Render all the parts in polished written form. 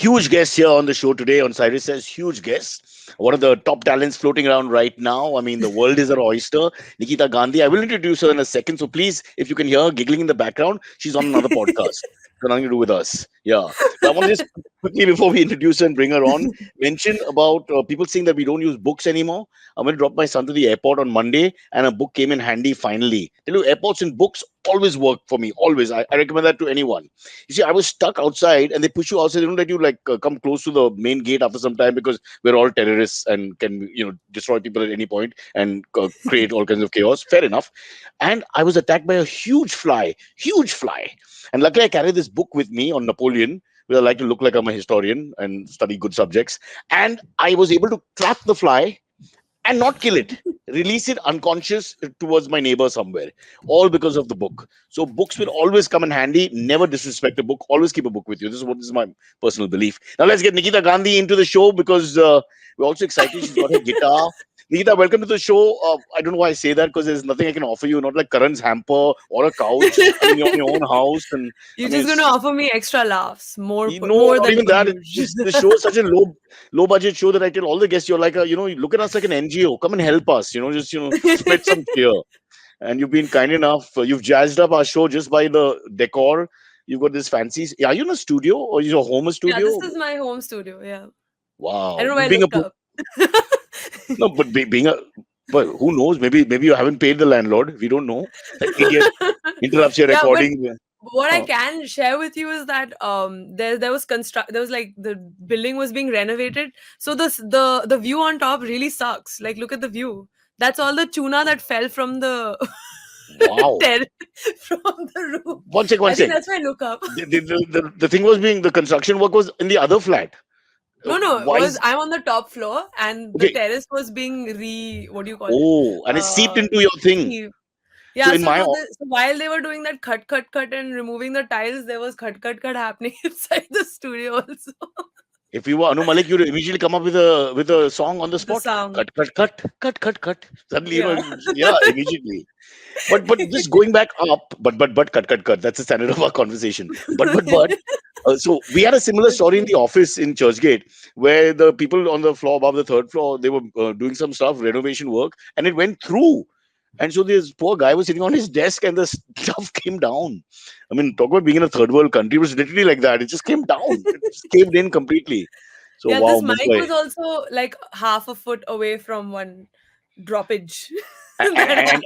Huge guest here on the show today on Cyrus Says. Huge guest. One of the top talents floating around right now. I mean, the world is our oyster. Nikita Gandhi. I will introduce her in a second. So please, if you can hear her giggling in the background, she's on another podcast. Got nothing to do with us. Yeah. But I want to just quickly, before we introduce her and bring her on, mention about people saying that we don't use books anymore. I'm going to drop my son to the airport on Monday, and a book came in handy finally. Tell you, airports and books always work for me. Always. I recommend that to anyone. You see, I was stuck outside, and they push you outside. They don't let you like come close to the main gate after some time because we're all terrorists and can destroy people at any point and create all kinds of chaos. Fair enough. And I was attacked by a huge fly. And luckily, I carry this book with me on Napoleon. Because I like to look like I'm a historian and study good subjects. And I was able to trap the fly and not kill it, release it unconscious towards my neighbor somewhere, all because of the book. So books will always come in handy. Never disrespect a book. Always keep a book with you. This is my personal belief. Now let's get Nikita Gandhi into the show because we're also excited. She's got her guitar. Nikita, welcome to the show. I don't know why I say that because there's nothing I can offer you, not like Karan's hamper or a couch. I mean, you're in your own house, and I You're mean, just going to offer me extra laughs, more no, more not than even per that. It's usual. just the show is such a low budget show that I tell all the guests, you're like you look at us like an NGO. Come and help us. Just spread some cheer. And you've been kind enough. You've jazzed up our show just by the decor. You've got this fancy. Are you in a studio or is your home a Yeah, this studio? is my home studio. Yeah. I Wow. don't know why I Being a look up. no, but being a but who knows? Maybe you haven't paid the landlord. We don't know. That idiot interrupts your Yeah, but recording. what I Huh. can share with you is that there was like the building was being renovated, so the view on top really sucks. Like, look at the view. That's all the tuna that fell from the Wow. terrace, from the roof. One I think sec. that's why I look up. The thing was being the construction work was in the other flat. No, it Why was is I'm on the top floor and the okay? terrace was being what do you call it? Oh, and it seeped Uh, into your thing. Re- So Yeah, in my so while they were doing that cut and removing the tiles, there was cut happening inside the studio also. if you were Anu Malik, you'd immediately come up with a song on the The spot. sound. Cut. Suddenly, Yeah. yeah, immediately. But just going back up, but cut. That's the standard of our conversation. But. So we had a similar story in Okay. the office in Churchgate, where the people on the floor above the third floor they were doing some stuff, renovation work, and it went through. And so this poor guy was sitting on his desk, and the stuff came down. I mean, talk about being in a third world country. It was literally like that. It just came down. It just caved in completely. So Yeah, wow, this mic Mumbai. was also like half a foot away from one droppage that And happened.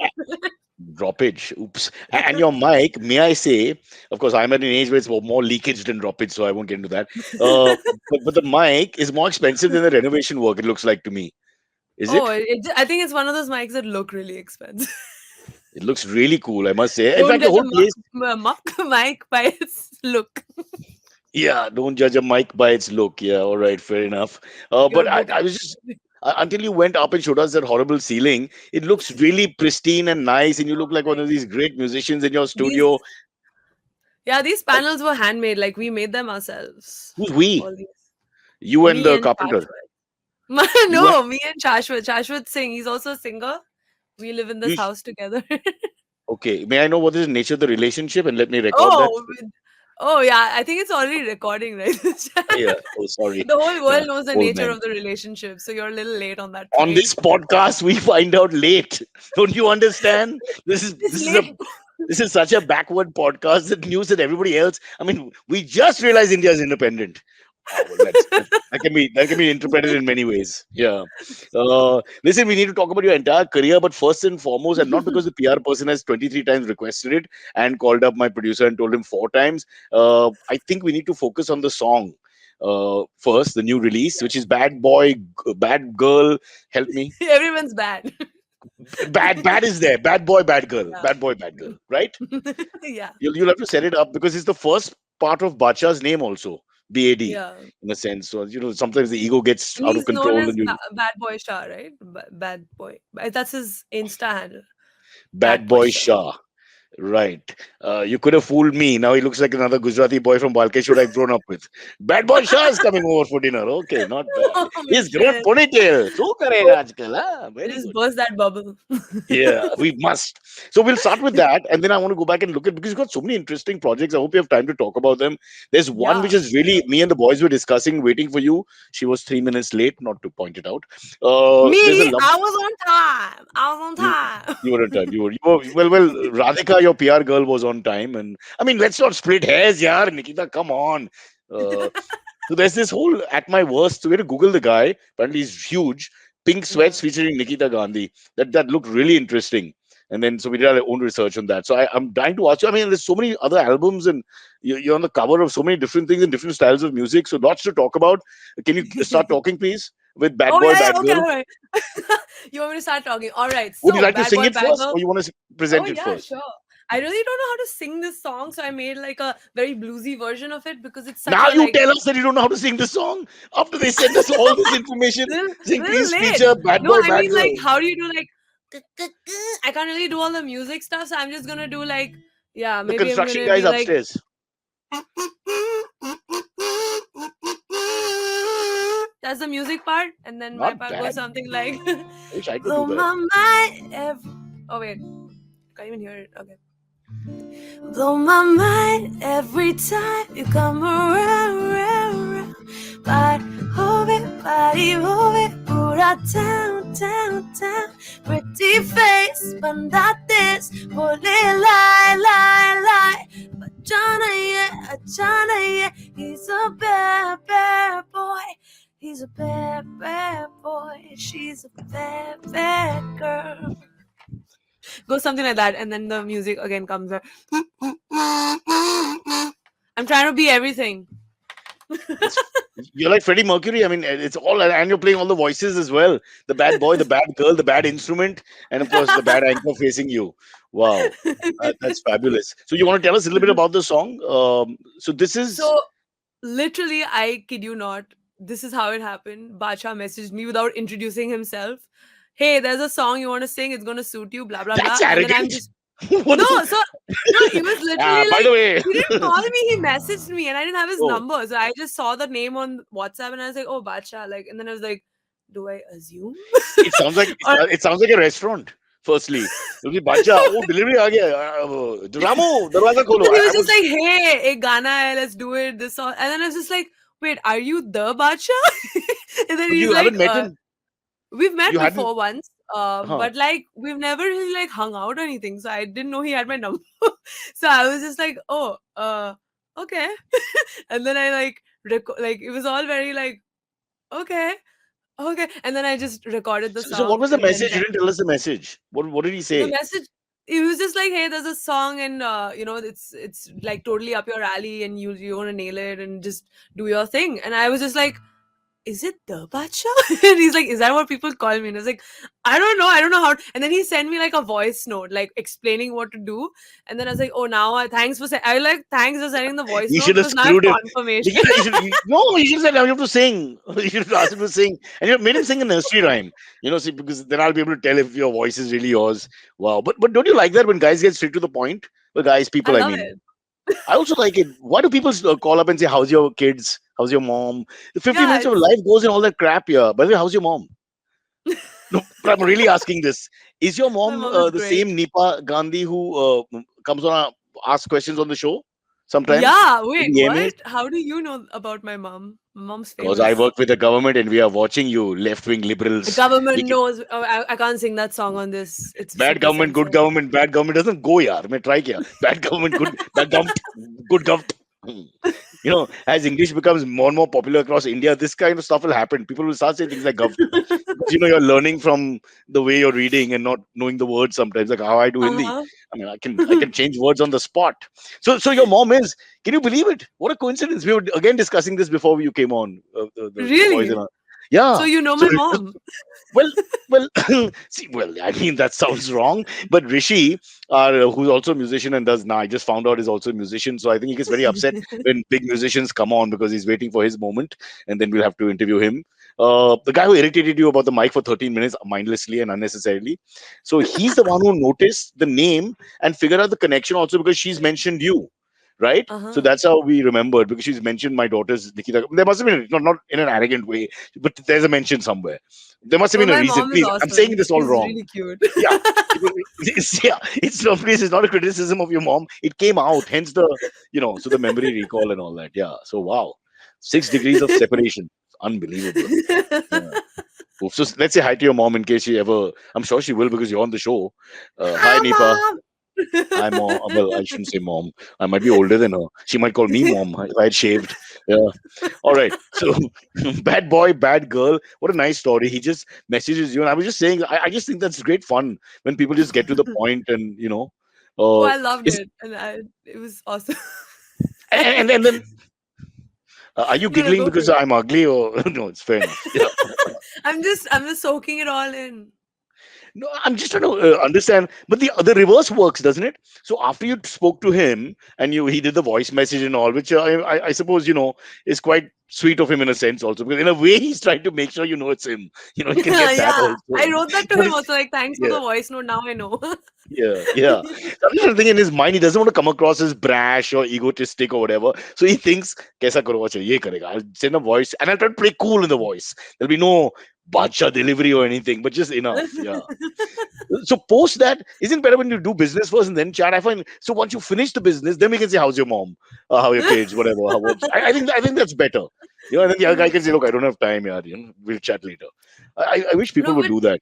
droppage. Oops. And your mic, may I say, of course, I'm at an age where it's more leakage than droppage, so I won't get into that. Uh, but the mic is more expensive than the renovation work, it looks like to me. Is Oh, it? I think it's one of those mics that look really expensive. It looks really cool, I must say. In Don't fact, the judge a whole place, mic by its look. yeah, don't judge a mic by its look. Yeah, all right, fair enough. Your But I, book. I was just, until you went up and showed us that horrible ceiling, it looks really pristine and nice, and you look like one of Thanks. these great musicians in your These studio. Yeah, these Uh, panels were handmade. Like, we made them ourselves. Who's we? All these. You and Me the and carpenter. Shashwat. You and, No, me and Shashwat. Shashwat Singh. He's also a singer. We live in this you, house together. okay, may I know what is the nature of the relationship and let me record that? Oh, oh yeah. I think it's already recording, right? Yeah. Oh, sorry. The whole Yeah. world knows the Old nature man. of the relationship, so you're a little late on that On train. this podcast, we find out late. Don't you understand? This is It's this is a late. this is such a backward podcast. The news that everybody else. I mean, we just realized India is independent. Wow, well, that can be interpreted in many ways. Yeah. Listen, we need to talk about your entire career, but first and foremost, and not because the PR person has 23 times requested it and called up my producer and told him 4 times. I think we need to focus on the song. First, the new release, which is Bad Boy, Bad Girl. Help me. Everyone's bad. Bad is there. Bad boy, bad girl. Yeah. Bad boy, bad girl. Right? Yeah. You'll have to set it up because it's the first part of Bacha's name also. BAD Yeah. in a sense. So sometimes the ego gets And out of he's known control as and you Bad Boy Shah, right? Bad Boy. That's his Insta handle. Bad Bad Boy Boy Shah. Shah. Right. You could have fooled me. Now he looks like another Gujarati boy from Balkeshwar I've grown up with. Bad boy Shah is coming over for dinner. Okay, not bad. Oh He's grown shit. ponytail. So karega aajkal, huh? Very Just good. burst that bubble. Yeah, we must. So we'll start with that, and then I want to go back and look at because you've got so many interesting projects. I hope you have time to talk about them. There's one which Yeah. is really me and the boys were discussing, waiting for you. She was 3 minutes late, not to point it out. There's a Me, love. I was on time. I was on You time. you were on time. You were well. Radhika, your PR girl, was on time, and I mean, let's not split hairs, yaar. Nikita, come on. Uh, so there's this whole at my worst. So we had to Google the guy. Apparently, he's huge. Pink Yeah. sweats featuring Nikita Gandhi. That looked really interesting. And then so we did our own research on that. So I'm dying to ask you. I mean, there's so many other albums, and you're on the cover of so many different things and different styles of music. So lots to talk about. Can you start talking, please, with Bad Oh Boy, yeah, yeah, Bad okay, Girl? all right. You want me to start talking? All right. Would you So, like to Bad sing Boy, it Bad first, Girl. or you want to Oh present it yeah, first? sure. I really don't know how to sing this song, so I made like a very bluesy version of it because it's such Now a you like tell us that you don't know how to sing the song after they send us all this information, saying little please late. feature Bad No, Boy, I Bad mean like Girl. how do you do like I can't really do all the music stuff, so I'm just gonna do like yeah, The maybe I'm construction gonna guys be like upstairs. that's the music part, and then my Not part goes bad. something like I wish I could blow do that. my mind. Oh wait, can't even hear it. Okay. Blow my mind every time you come around, round, round. Body move it, pura down, down, down. Pretty face, but not this. Put it lie. Chana, yeah. He's a bad, bad boy. He's a bad, bad boy. She's a bad, bad girl. Go something like that, and then the music again comes up. I'm trying to be everything. It's, you're like Freddie Mercury. I mean, it's all, and you're playing all the voices as well. The bad boy, the bad girl, the bad instrument, and of course the bad anchor facing you. Wow, that's fabulous. So you want to tell us a little bit about the song? So this is So literally, I kid you not, this is how it happened. Bacha messaged me without introducing himself. Hey, there's a song you want to sing. It's gonna suit you. Blah blah that's blah. And then I'm arrogant. just What? no. So no, he was literally By the like way, he didn't call me. He messaged me, and I didn't have his oh, number. So I just saw the name on WhatsApp, and I was like, oh, Bacha. Like, and then I was like, do I assume? it sounds like Or it sounds like a restaurant. Firstly, it'll be bacha. Oh, delivery aa gaya. Ramu, darwaza kholo. so he I was just was. like, hey, a Ghana hai, let's do it. This song. And then I was just like, wait, are you the Bacha? And then But he's you like, haven't met him. we've met You hadn't. before once, Huh. but like we've never really like hung out or anything. So I didn't know he had my number. So I was just like, oh, okay. And then I like like it was all very like okay, okay. And then I just recorded the So what song was the and then message? You didn't tell us the message. What did he the say? message. It was just like, hey, there's a song and it's like totally up your alley and you want to nail it and just do your thing. And I was just like, is it the Bacha? And he's like, is that what people call me? And I was like, I don't know how. And then he sent me like a voice note, like explaining what to do. And then I was like, oh, now thanks for I like, thanks for sending the voice You note should have because now I have screwed him. confirmation. Nikita, no, you should have said, now you have to sing. You should have asked him to sing. And you made him sing a nursery rhyme. See, because then I'll be able to tell if your voice is really yours. Wow. But don't you like that when guys get straight to the point? Well, guys, I people, I love mean. it. I also like it. Why do people call up and say, how's your kids? How's your mom? The 50 Yeah, minutes of life goes in all that crap here. By the way, how's your mom? No, but I'm really asking this. Is your my mom mom is the great. same Nipa Gandhi who comes on ask questions on the show sometimes? Yeah, In wait, the what? AMAs? How do you know about my mom? My mom's Because I famous. work with the government and we are watching you, left wing The liberals. government We can, knows. Oh, I can't sing that song on this. It's bad super government, good censored. government, bad government doesn't go, yaar. मैं try किया. Bad government, bad government, good government. As English becomes more and more popular across India, this kind of stuff will happen. People will start saying things like "gov," because you're learning from the way you're reading and not knowing the words sometimes. Like how I do Hindi, Uh-huh. I mean, I can change words on the spot. So your mom is. Can you believe it? What a coincidence! We were again discussing this before you came on. The boys and Really? I. So Yeah. you know So my mom? well, well, see, well, I mean that sounds wrong, but Rishi, who's also a musician and does now, I just found out is also a musician, so I think he gets very upset when big musicians come on because he's waiting for his moment, and then we'll have to interview him. the guy who irritated you about the mic for 13 minutes mindlessly and unnecessarily. So he's the one who noticed the name and figured out the connection also because she's mentioned you, right? So Uh-huh. that's how we remembered because she's mentioned my daughter's Nikita. There must have been not in an arrogant way, but there's a mention somewhere. There must have Well, been a my reason. mom is Please, I'm saying awesome. this all She's wrong. really cute. Yeah, yeah. It's no, please. It's not a criticism of your mom. It came out, hence the so the memory recall and all that. Yeah. So wow, 6 degrees of separation. Unbelievable. Yeah. Oof. So let's say hi to your mom in case she ever. I'm sure she will because you're on the show. Hi, Hi, Nipa. mom. Hi, mom. Well, I shouldn't say mom. I might be older than her. She might call me mom if I had shaved. Yeah. All right. So, bad boy, bad girl. What a nice story. He just messages you, and I was just saying, I just think that's great fun when people just get to the point, and Oh, uh, I loved is it, and it was awesome. and then are you No, no, giggling go for because it. I'm ugly or no? It's fair enough. Yeah. I'm just soaking it all in. No, I'm just trying to understand. But the reverse works, doesn't it? So after you spoke to him and he did the voice message and all, which I suppose is quite sweet of him in a sense also because in a way he's trying to make sure it's him. You can get that Yeah, also. I wrote that to But him also. Like, thanks for yeah, the voice note. Now I know. yeah. So I'm just thinking in his mind he doesn't want to come across as brash or egotistic or whatever. So he thinks, "Kaisa karuga chahiye, ye karega." I'll send a voice and I'll try to play cool in the voice. There'll be no bacha delivery or anything, but just enough. Yeah. So post that isn't better when you do business first and then chat. I find so once you finish the business, then we can say how's your mom, how your kids, whatever. I think that's better. And then the other guy can say, look, I don't have time, yaar. We'll chat later. I wish people No, would but do that.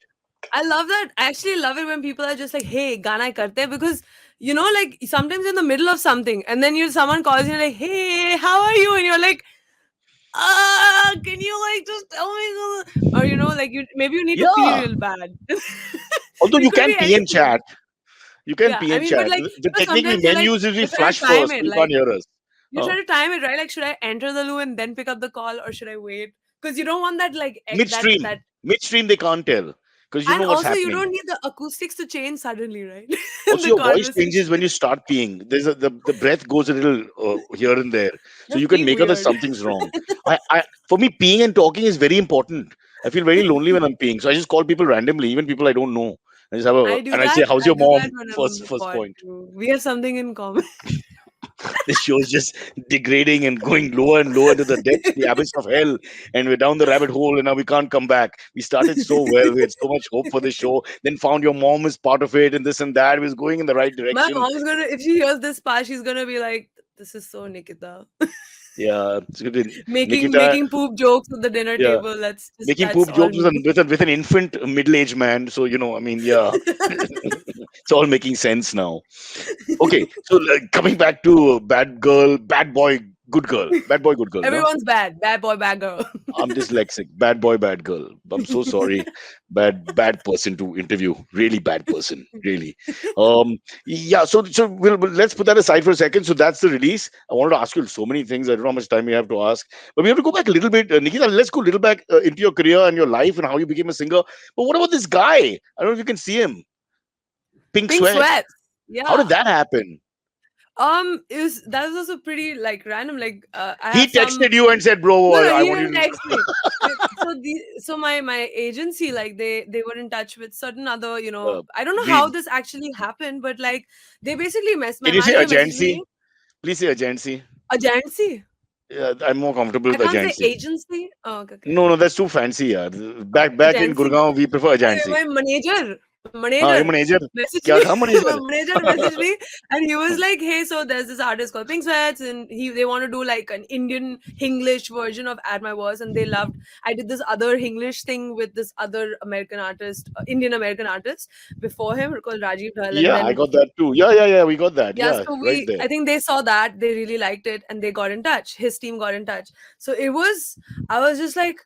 I love that. I actually love it when people are just like, "Hey, Gana karte hain," because like sometimes in the middle of something, and then someone calls you like, "Hey, how are you?" And you're like, can you like just tell me?" Or like maybe you need to pee Yeah. real bad. Although It you could can be pee and anything. chat. You can Yeah, pee I and mean, but chat. like The technique we sometimes you're men like use is we you're trying to flush time first, so it. you can't Like hear us. you're Huh. trying to time it, right? Like, should I enter the loo and then pick up the call, or should I wait? Because you don't want that Midstream. that. Midstream they can't tell. Because you And know what's also, you happening. don't need the acoustics to change suddenly, right? In Also the your voice conversation. changes when you start peeing. The breath goes a little here and there, so You're you can being make out that weird. something's wrong. I for me peeing and talking is very important. I feel very lonely when I'm peeing, so I just call people randomly, even people I don't know. I just have a I do and I say, that. how's I your do that mom? when I'm on First the first pod point. too. We have something in common. This show is just degrading and going lower and lower into the depths, the abyss of hell, and we're down the rabbit hole, and now we can't come back. We started so well, we had so much hope for the show, then found your mom is part of it, and this and that. It was going in the right My direction. mom's gonna, if she hears this part, she's gonna be like, "This is so Nikita." Yeah, it's good. making Nikita, making poop jokes at the dinner yeah, table. making That's poop all jokes with me. an infant middle-aged man. So I mean, yeah, it's all making sense now. Okay, so coming back to bad girl, bad boy, good girl, bad boy, good girl. No, Everyone's bad. Bad boy, bad girl. I'm dyslexic. Bad boy, bad girl. I'm so sorry. Bad person to interview. Really bad person. Really. Yeah. So let's put that aside for a second. So that's the release. I wanted to ask you so many things. I don't know how much time we have to ask, but we have to go back a little bit. Nikita, let's go a little back into your career and your life and how you became a singer. But what about this guy? I don't know if you can see him. Pink Pink sweat. sweats. How did Yeah. that happen? That was also pretty like random. Like, I He have some. texted you and said, "Bro, No, no, I he want you didn't to." text me. So my agency, like, they were in touch with certain other, Uh, I don't know how we, this actually happened, but like they basically can my you say manager messaged agency? me. Please say agency. Agency. Yeah, I'm more comfortable I with can't say agency. agency. Oh, okay, okay. No, that's too fancy. Yeah. Back in Agency. Gurgaon, we prefer agency. My हाँ, manager ये manager messaged क्या me. था My manager? manager messaged me, and he was like, "Hey, so there's this artist called Pink Sweats, and they want to do like an Indian Hinglish version of Add My Voice, and they loved. I did this other Hinglish thing with this other American artist, Indian American artist before him called Rajiv Dhal, and Yeah, I then got that too. Yeah. We got that. yeah, Yeah, so right there. I think they saw that, they really liked it, and they got in touch. His team got in touch. So I was just like,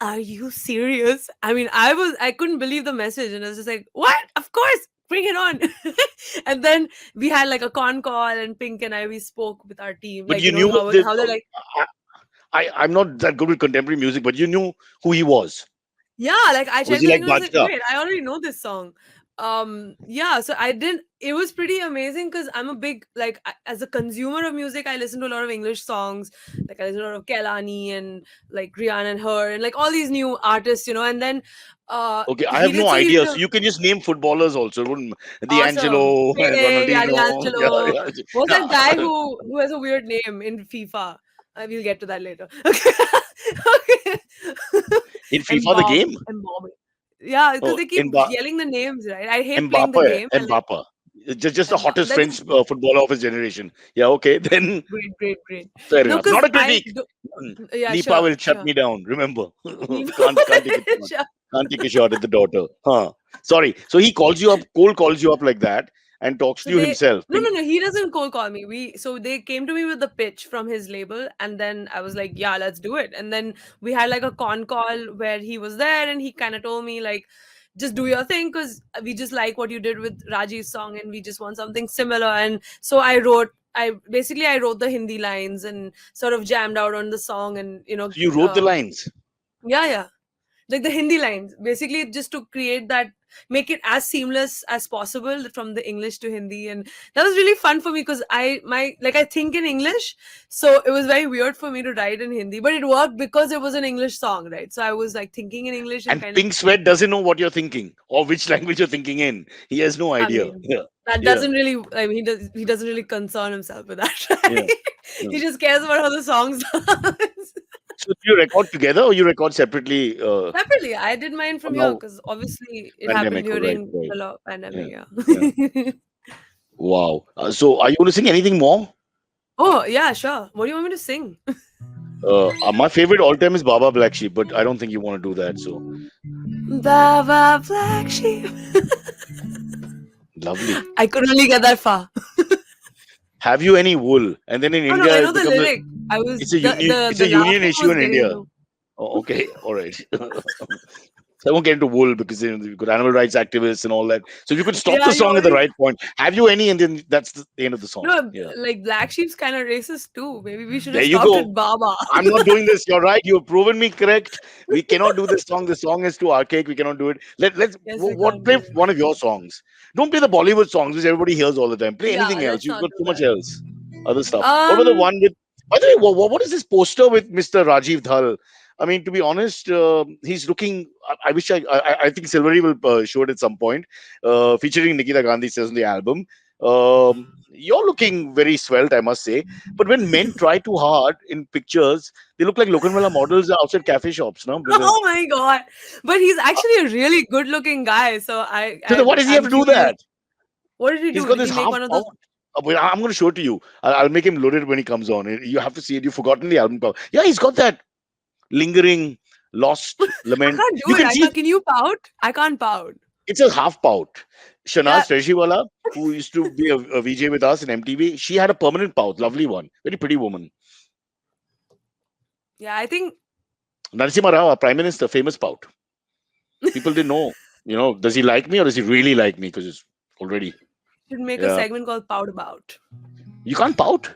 are you serious? I mean, I couldn't believe the message, and I was just like, what? Of course, bring it on. And then we had like a con call, and Pink and I, we spoke with our team, But like, you knew this. how they're like, I'm not that good with contemporary music, but you knew who he was. yeah, like I Was checked he the like thing and I was like, Bajka? wait, I already know this song. Yeah, so I didn't it was pretty amazing because I'm a big as a consumer of music, I listen to a lot of English songs. Like I listen to a lot of Kelani and like Rihanna and her and like all these new artists, and then Okay, I he have did no so he idea. did So a you can just name footballers also. Wouldn't awesome D'Angelo and Pele, Ronaldinho? Yeah, D'Angelo. yeah. What's that guy Yeah. who has a weird name in FIFA? We'll get to that later. Okay. Okay. In And FIFA, the Bob game? and Bob. Yeah, because Oh, they keep yelling the names, right? I hate playing the Mbappe, game. I like Mbappe. Just the hottest that's French footballer of his generation. Yeah, okay, then great, great, great. fair No, enough. because Not a I critique. do, Mm. yeah, Nipa sure, will shut sure. me down. Remember, Nemo. can't take a shot. Sure. Can't take a shot at the daughter. Huh? Sorry. So he calls you up. Cole calls you up like that and talks So to you they himself. no, no, no, he doesn't cold call me. So they came to me with the pitch from his label, and then I was like, yeah, let's do it. And then we had like a con call where he was there, and he kind of told me like, just do your thing because we just like what you did with Rajiv's song, and we just want something similar. And so I wrote the Hindi lines and sort of jammed out on the song, and So you wrote the lines. yeah, yeah, like the Hindi lines, basically just to create that, make it as seamless as possible from the English to Hindi, and that was really fun for me because I think in English, so it was very weird for me to write in Hindi, but it worked because it was an English song, right? So I was like thinking in English and And kind of, Pink Sweat doesn't know what you're thinking or which language you're thinking in. He has no I idea. mean, Yeah, that yeah, doesn't really, I mean, he doesn't really concern himself with that, yeah. right? Yeah. He just cares about how the song sounds. So do you record together or you record separately? Separately, I did mine from here Now because obviously it happened pandemic, right, during right. the Yeah, pandemic. Yeah. yeah. Wow. So are you going to sing anything more? Oh yeah, sure. What do you want me to sing? My favorite all time is Baba Black Sheep, but I don't think you want to do that. So Baba Black Sheep. lovely. I could only get that far. Have you any wool? And then in Oh no, India, I know it the becomes lyric. I was it's a union the it's the a union laughing issue was in getting India. low. Oh, okay, all right. So I won't get into wool because you've got animal rights activists and all that. So if you could stop Yeah, the you song at the already right point, have you any? And then that's the end of the song. no Yeah, like Black Sheep's kind of racist too. Maybe we should there have you stopped go. at Baba. I'm not doing this. You're right. You have proven me correct. We cannot do this song. The song is too archaic. We cannot do it. Yes, we What can't play do it. one of your songs. Don't play the Bollywood songs which everybody hears all the time. Play Yeah, anything else. let's You've not got do so much that. else, other stuff. What about the Um, one with? By the way, what is this poster with Mr. Rajiv Dhal? I mean, to be honest, he's looking. I wish I think Silvery will show it at some point, featuring Nikita Gandhi says on the album. You're looking very svelte, I must say. But when men try too hard in pictures, they look like Lokanwala models outside cafe shops, no? oh my god! But he's actually a really good-looking guy. So So then why does he have I'm to do curious. that? What did he He's do? got Did this he make half one of those? pout. Wait, I'm going to show it to you. I'll make him loaded when he comes on. You have to see it. You've forgotten the album cover. Yeah, he's got that lingering, lost I lament. can't do You it. can I see can't. Can you pout? I can't pout. it's a half pout. Yeah, Shanaz Freshiwala, who used to be a VJ with us in MTV, she had a permanent pout, lovely one, very pretty woman. yeah. I think Narasimha Rao, our Prime Minister, famous pout. People didn't know, does he like me or does he really like me? Because it's already, should make a yeah. segment called Pout About. You can't pout.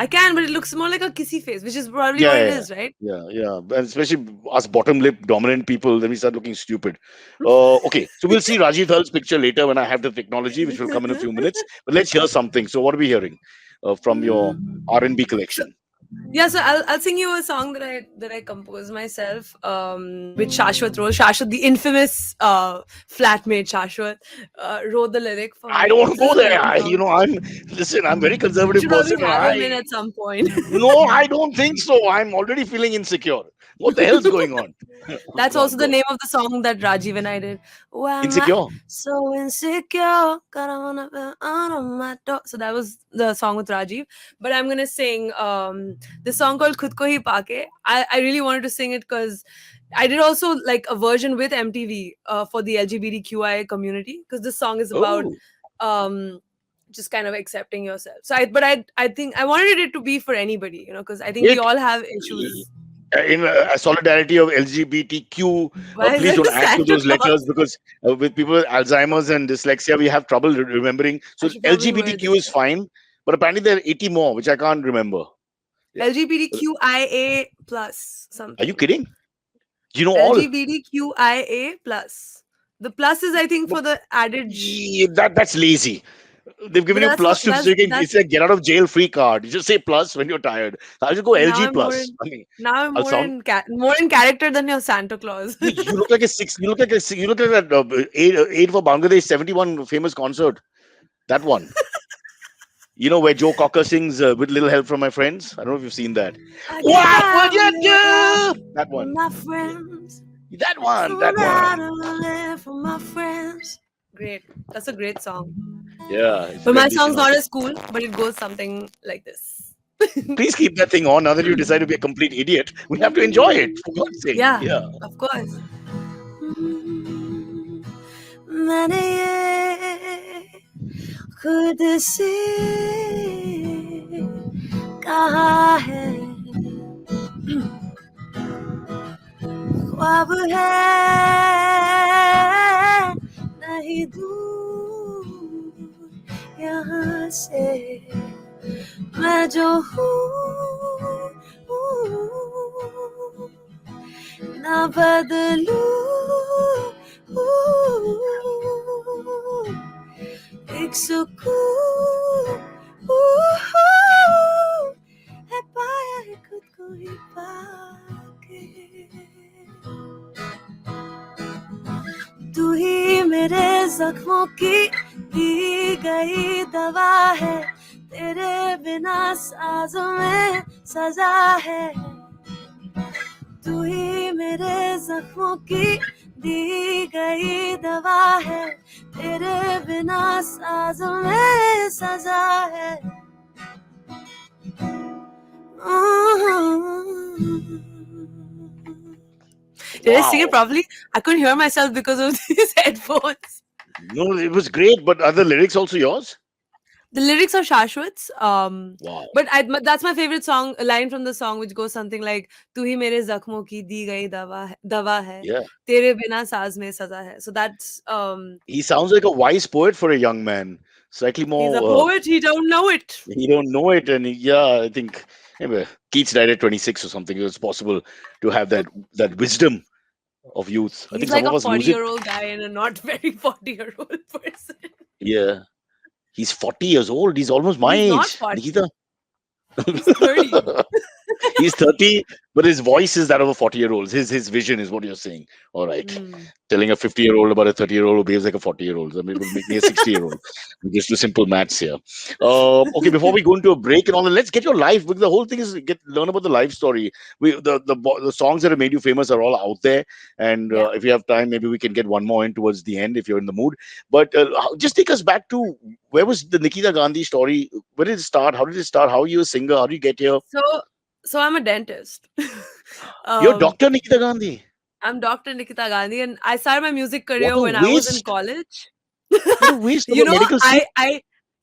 I can, but it looks more like a kissy face, which is probably Yeah, what it yeah, is, right? yeah, yeah. And especially us bottom lip dominant people, then we start looking stupid. Okay, so we'll see Rajiv Dhal's picture later when I have the technology, which will come in a few minutes. But let's hear something. So, what are we hearing from your R&B So, collection? yeah, so I'll sing you a song that I composed myself, with Shashwat wrote. Shashwat, the infamous flatmate Shashwat, wrote the lyric for I me. don't want to This go is a there. love song. I'm very You conservative should probably person, and have him in at some point. no, I don't think so. I'm already feeling insecure. What the hell's going on? That's Go on, also the go. name of the song that Rajiv and I did. Why am I Insecure. so insecure? Gotta wanna be on my door. So that was the song with Rajiv. But I'm gonna sing this song called Khud Ko Hi Paake. I really wanted to sing it because I did also like a version with MTV for the LGBTQI community, because this song is about Oh, um just kind of accepting yourself. So I think I wanted it to be for anybody, because I think we it all have issues. in solidarity of LGBTQ. Why is Please it don't the add to Santa those Claus? letters because with people with Alzheimer's and dyslexia, we have trouble remembering. I So should probably word LGBTQ this is fine, but apparently there are 80 more, which I can't remember. Yeah. LGBTQIA plus Are you something. kidding? Do you know all? LGBTQIA plus. The plus is, I think, for the added. That's lazy. They've But given you plus to so you can. It's a get out of jail free card. You just say plus when you're tired. I'll just go now LG I'm more plus. in I mean, now I'm I'll sound. more in character than your Santa Claus. You look like a six. You look like a. You look like that eight for Bangladesh 71 famous concert. That one. Where Joe Cocker sings with little help from my friends. I don't know if you've seen that. I give What would out you love do? That for one. my friends. That one. So That that one. I live for my friends. Great. That's a great song. Yeah, it's But my rendition song's of not it. as cool, but it goes something like this. Please keep that thing on. Now that you decide to be a complete idiot, we have to enjoy it. For God's sake. Yeah, Yeah. of course. मैंने ये खुद से कहा है ख्वाब है नहीं दूर यहाँ से मैं जो हूँ ना बदलूं एक सुकून है पाया है खुद को ही पाके तू ही मेरे जख्मों की दी गई दवा है तेरे बिना साजों में सजा है तू ही मेरे जख्मों की दी गई दवा है तेरे बिना साजों में सजा है Did I sing it properly? I couldn't hear myself because of these headphones. No, it was great, but are the lyrics also yours? The lyrics are Shashwat's. Wow. But that's my favorite song, a line from the song which goes something like "तू ही मेरे जख्मों की दी गई दवा है, Yeah. तेरे बिना साज में सजा है." So that's He sounds like a wise poet for a young man. Slightly more. he's a poet. He don't know it. He don't know it, and yeah, I think anyway, Keats died at 26 or something. It's possible to have that wisdom of youth. I He's think like some of a us lose it. 40-year-old guy and a not very 40-year-old person. Yeah, he's 40 years old. He's almost my He's not age, 40. Nikita. He's 30. He's 30, but his voice is that of a 40-year-old. His vision is what you're saying. All right. Telling a 50-year-old about a 30-year-old who behaves like a 40-year-old. I mean, it will make me a 60-year-old. Just do simple maths here. Okay, before we go into a break and all that, let's get your life, because the whole thing is learn about the life story. The songs that have made you famous are all out there. And if you have time, maybe we can get one more in towards the end if you're in the mood. But just take us back to where was the Nikita Gandhi story? Where did it start? How did it start? How are you a singer? How do you get here? So I'm a dentist. You're Dr. Nikita Gandhi. I'm Dr. Nikita Gandhi, and I started my music career What a when I was in waste. college. What a waste of You a know, medical seat.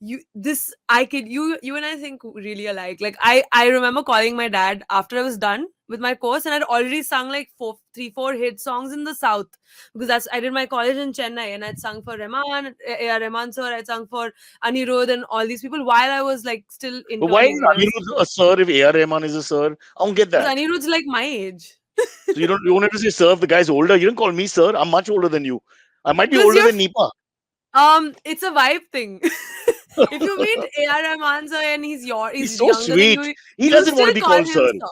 you and I think really alike. Like I remember calling my dad after I was done with my course, and I'd already sung like 4 hit songs in the South, because I did my college in Chennai, and I'd sung for Rahman, A.R. Rahman sir, I'd sung for Anirudh and all these people while I was like still But why is interning. Anirudh a sir if A.R. Rahman is a sir? I don't get Because that. Anirudh's like my age. So you don't have to say sir if the guy's older. You don't call me sir. I'm much older than you. I might be Because older you're- than Nipa. It's a vibe thing. If you meet A.R. Rahman sir and he's so younger sweet. than you, He you doesn't want to still be call called him sir. sir.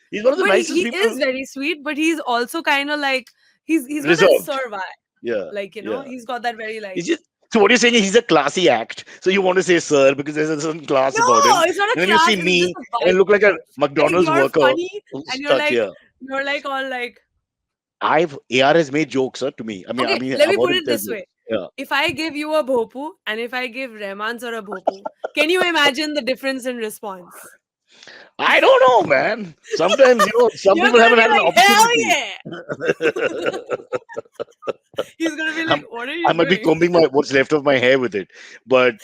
He's one of the But nicest he people. is very sweet, but he's also kind of like he's got that Reserved. sir vibe. Yeah. Like, yeah. he's got that very like. He's just, so what you're saying is he's a classy act. So you want to say sir because there's a certain class about him. No, it's not a And then you class. see It's me just a and I vibe. look like a I think McDonald's you're worker funny, who's and stuck here. you're like all like. AR has made jokes, sir, to me. I mean, Okay, let me I've put heard him it tell this jokes. way. Yeah. If I give you a bhopu and if I give Rahman sir a bhopu, can you imagine the difference in response? I don't know, man. Sometimes, some You're people gonna haven't be had an like, hell opportunity. yeah! He's gonna be like, what are you I might be doing? combing what's left of my hair with it. But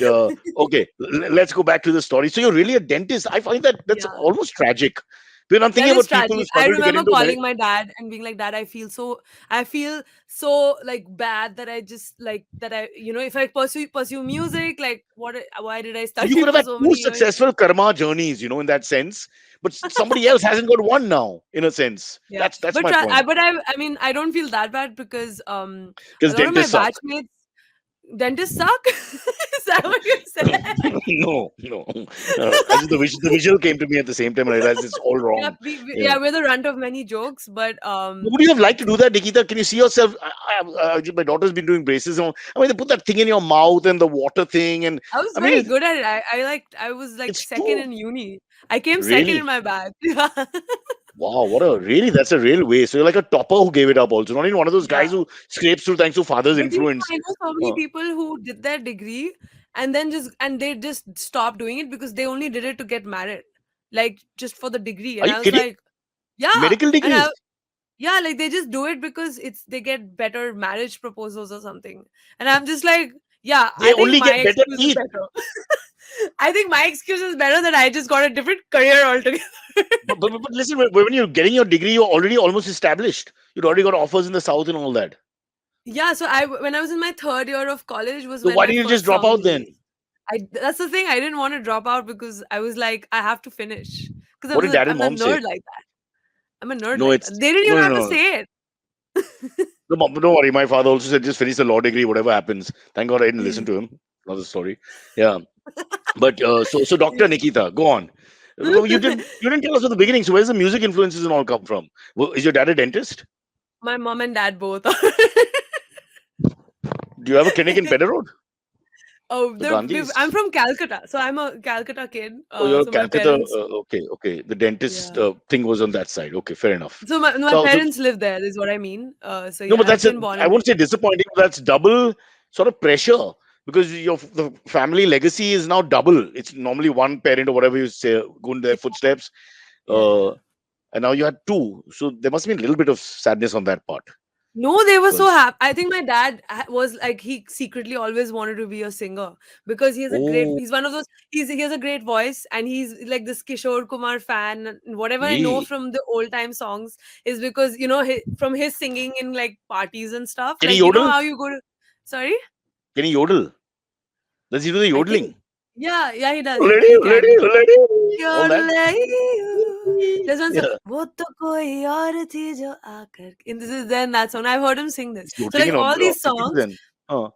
okay, let's go back to the story. So you're really a dentist. I find that's Yeah. almost tragic. When I'm That thinking is about people who tragic. I struggle to get remember into calling my dad and being like, "Dad, I feel so like bad that I just like that I, if I pursue music, like why did I you study could have for had so two many years?" successful karma journeys, in that sense. But somebody else hasn't got one now, in a sense. Yeah, That's but my point. I mean, I don't feel that bad because a Because lot of my dentists suck. batchmates dentists suck. Is that what you said? No, no. The visual came to me at the same time, and I realized it's all Yeah, wrong. Yeah. yeah, we're the runt of many jokes, but Would you have liked to do that, Nikita? Can you see yourself? My daughter's been doing braces. I mean, they put that thing in your mouth and the water thing, and I was I mean, very good at it. I was like it's second too in uni. I came second in really. my batch. Yeah. Wow, that's a real way. So you're like a topper who gave it up also. Not even one of those Yeah. guys who scrapes through thanks to father's But influence. I know so many Uh, people who did their degree and then they just stopped doing it because they only did it to get married. Like just for the degree. are And you I was kidding? like, yeah. Medical And degrees. yeah, like they just do it because they get better marriage proposals or something. And I'm just like, yeah, They I think only my get better excuse is teeth. better. I think my excuse is better that I just got a different career altogether. But listen, when you're getting your degree, you're already almost established. You'd already got offers in the south and all that. Yeah, so when I was in my third year of college was So when why my didn't you just first drop song out was then? released. That's the thing. I didn't want to drop out because I was like, I have to finish because What did dad and I'm a mom say? nerd like that. I'm a nerd No, like that. it's They didn't no, even no, have to no. say it. No, don't worry. My father also said just finish the law degree, whatever happens. Thank God I didn't listen to him. Another story. Yeah. But so Dr. Nikita, go on. You didn't tell us at the beginning. So where's the music influences and all come from? Is your dad a dentist? My mom and dad both are. Do you have a clinic in Pedder Road? Oh, The I'm Gandhis? from Calcutta, so I'm a Calcutta kid. Oh, you're a So my Calcutta. parents, Okay. The dentist yeah. thing was on that side. Okay, fair enough. So my So parents live there. Is what I mean. So no, but yeah, I've that's been born I and won't raised. say disappointing. That's double sort of pressure because the family legacy is now double. It's normally one parent or whatever you say go in their Yeah, footsteps, yeah, uh, yeah. and now you had two. So there must be a little bit of sadness on that part No, they were so because happy. I think my dad was like he secretly always wanted to be a singer because oh he's one of those he has a great voice and he's like this Kishore Kumar fan. And whatever I know really from the old time songs is because from his singing in like parties and stuff. can he Like yodel? how you go to sorry, Can he yodel? Does he do the I think yodeling? yeah, he does. Ready, He ready, can. ready, all that. Yodelay. There's one song. Yeah, वो तो कोई और थी जो आकर and this is then that song. I've heard him sing this. he's So yodeling like in all these 50s songs, then. Huh.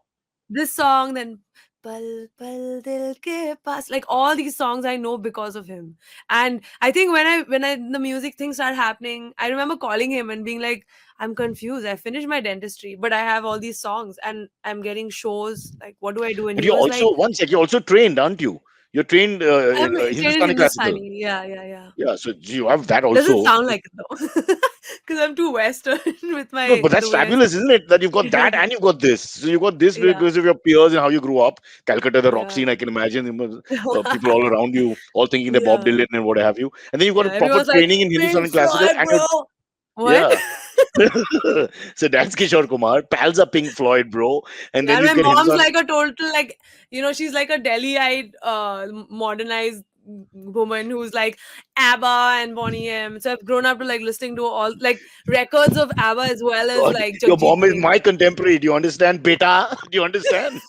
this song, then Pal Pal Dil Ke Paas, like all these songs I know because of him. And I think when I the music thing started happening, I remember calling him and being like, I'm confused. I finished my dentistry, but I have all these songs and I'm getting shows. Like, what do I do? And But he you're was like, also one sec. You're also trained, aren't you? You're trained I'm in trained in Hindustani classical. Hindustani. Yeah. Yeah, so you have that Doesn't also. sound like it though. Because I'm too Western with No, but the that's way I fabulous, isn't it? That you've got that and you've got this. So you've got this yeah, because of your peers and how you grew up. Calcutta, the rock yeah. scene, I can imagine. People all around you, all thinking they're Bob Yeah. Dylan and what have you. And then you've got Yeah. a proper Everyone's like, training in Pink Hindustani classical Floyd, and bro. What? yeah. So that's Kishore Kumar. Pals are Pink Floyd, bro. And then Yeah, you my get mom's Hindustani. like a total like she's like a Delhiite modernized woman who's like ABBA and Bonnie M. So I've grown up to like listening to all like records of ABBA as well as God, like your Jagjit mom is Singh. my contemporary. Do you understand, beta? Do you understand?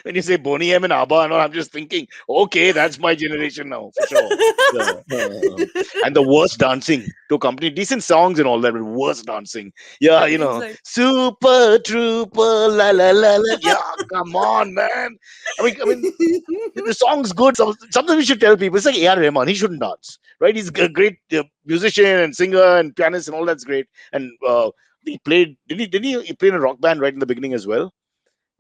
When you say Boney M and ABBA and all, I'm just thinking, okay, that's my generation now for sure. Yeah. And the worst dancing to accompany decent songs and all that, but worst dancing. Yeah, It's like Super Trooper, la la la la. Yeah, come on, man. I mean, the song's good. Sometimes we should tell people it's like A.R. Rahman. He shouldn't dance, right? He's a great musician and singer and pianist and all that's great. And he played. Did he play in a rock band right in the beginning as well?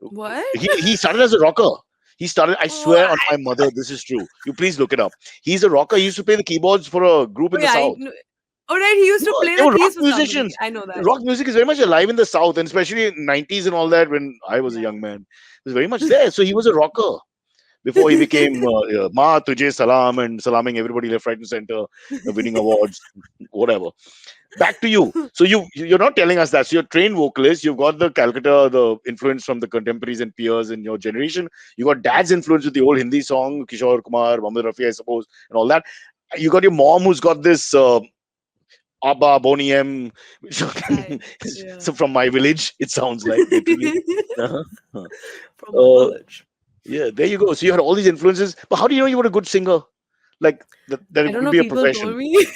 what? He started as a rocker. He started. I swear on What? my mother, this is true. You please look it up. He's a rocker. He used to play the keyboards for a group Oh in the yeah, south. oh right, he used to No, play they the were rock keys for somebody. musicians. I know that. Rock music is very much alive in the south, and especially in '90s and all that. When I was a Yeah. young man, it was very much there. So he was a rocker before he became Ma Tujhe Salam and salaming everybody left, right, and center, winning awards, whatever. Back to you. So you're not telling us that. So you're trained vocalist. You've got the Calcutta, the influence from the contemporaries and peers in your generation. You got dad's influence with the old Hindi song, Kishore Kumar, Mohammed Rafi, I suppose, and all that. You got your mom who's got this Abba Boni M. Side. Yeah. So from my village, it sounds like literally. Uh-huh. From my Uh, village. yeah, there you go. So you had all these influences, but how do you know you were a good singer? Like that I it don't could know, be a people told profession. me.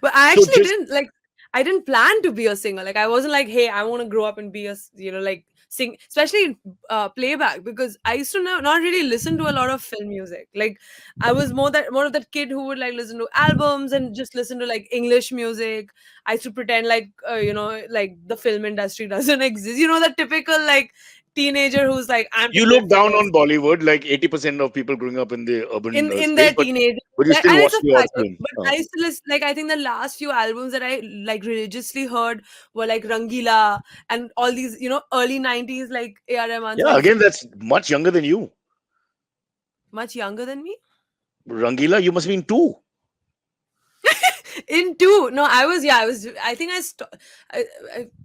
But I So actually just didn't like, I didn't plan to be a singer. Like I wasn't like, hey, I want to grow up and be a, like sing, especially in playback, because I used to not really listen to a lot of film music. Like I was more of that kid who would like listen to albums and just listen to like English music. I used to pretend like like the film industry doesn't exist. That typical like teenager who's like, I'm too you good look for down this on Bollywood, like 80% of people growing up in the urban in space, their teenage, but you like, still and it's watch a the odd fact. Like, film. but I used to listen, like I think the last few albums that I like religiously heard were like Rangila and all these early 90s like AR Rahman Yeah, songs. again, that's much younger than you. Much younger than me. Rangila, you must be in two. In two, no, I think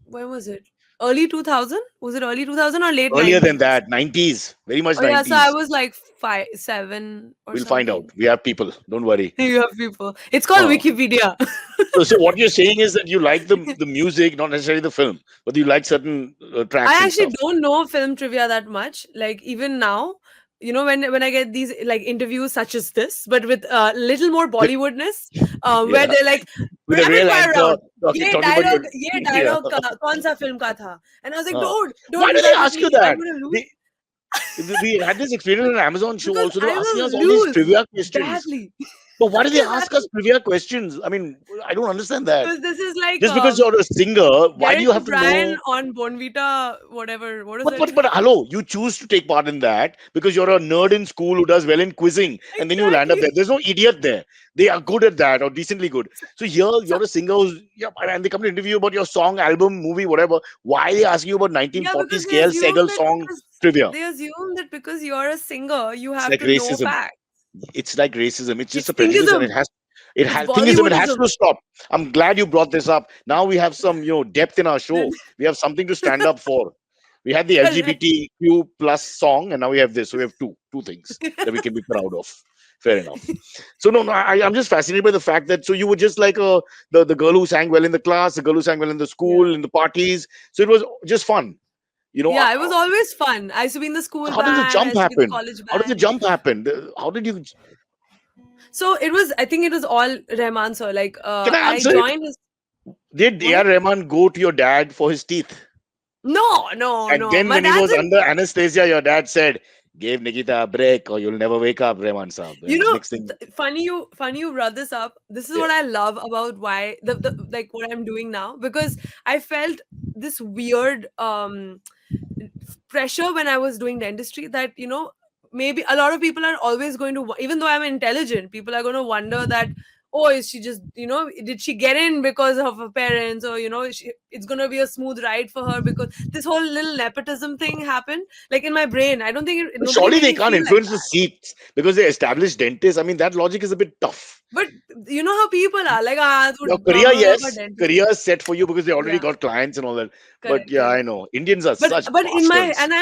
when was it? Early 2000? Was it early 2000 or late Earlier than 90s? that, 90s, very much Oh yeah, so I 90s. was like 7 or We'll find out. something. We have people. Don't worry. You have people. It's called Uh, Wikipedia. so what you're saying is that you like the music, not necessarily the film, but you like certain tracks I and actually stuff. don't know film trivia that much. Like even now, when I get these like interviews such as this, but with little more With, Bollywoodness, where yeah, they're like with a rapid real fire anchor round. talking, talking about your ये yeah. dialogue कौन सा film का था? And I was like, Uh, don't why do do they that with ask you me. I'm that? gonna lose They, we had this experience on Amazon show because also. They were I asking us will all these lose trivia questions. badly. But why do they ask us Badly. trivia questions? I mean, I don't understand that. Because this is like Just because you're a singer, why do Derek you have to O'Brien know? on Bonvita, whatever. What is But, it? but but hello, you choose to take part in that because you're a nerd in school who does well in quizzing, and then you land up Exactly. there. There's no idiot there. They are good at that or decently good. So, So here so you're a singer who's yeah, and they come to interview you about your song, album, movie, whatever. Why are they asking you about yeah, because 1940s they KL assume Sehgal that song trivia? you're a singer, you It's have like to know racism. facts. It's like racism. It's just It's a prejudice, and thingism. it It's has thingism. It has Bollywoodism. to stop. I'm glad you brought this up. Now we have some depth in our show. We have something to stand up for. We had the Correct. LGBTQ plus song, and now we have this. So we have two things that we can be proud of. Fair enough. So no, I'm just fascinated by the fact that so you were just like the girl who sang well in the class, the girl who sang well in the school, Yeah. in the parties. So it was just fun. You know, Yeah, it was always fun. I used to be in the school how did the band, I jump used to be in the happen? college How did the band. jump happen? How did you? So I think it was all Rahman sir. Like Can I I answer it? joined his Did what? A.R. Rahman go to your dad for his teeth? No, no, And no. then My when he dad's was in. under anesthesia, your dad said, "Give Nikita a break, or you'll never wake up, Rahman Saab." You And know, next thing, funny you brought this up. This is yeah. what I love about why the like what I'm doing now, because I felt this weird pressure when I was doing dentistry that maybe a lot of people are always going to even though I'm intelligent, people are going to wonder that, oh, is she just did she get in because of her parents, or it's going to be a smooth ride for her, because this whole little nepotism thing happened like in my brain. I don't think But nobody surely made they me can't feel like influence the that. seats because they're established dentists. I mean, that logic is a bit tough. But you know how people are like, Now, Korea, normal yes, dentist. Korea is set for you because they already Yeah, got clients and all that. But correct, yeah, I correct. know Indians are but such but in my bastards. and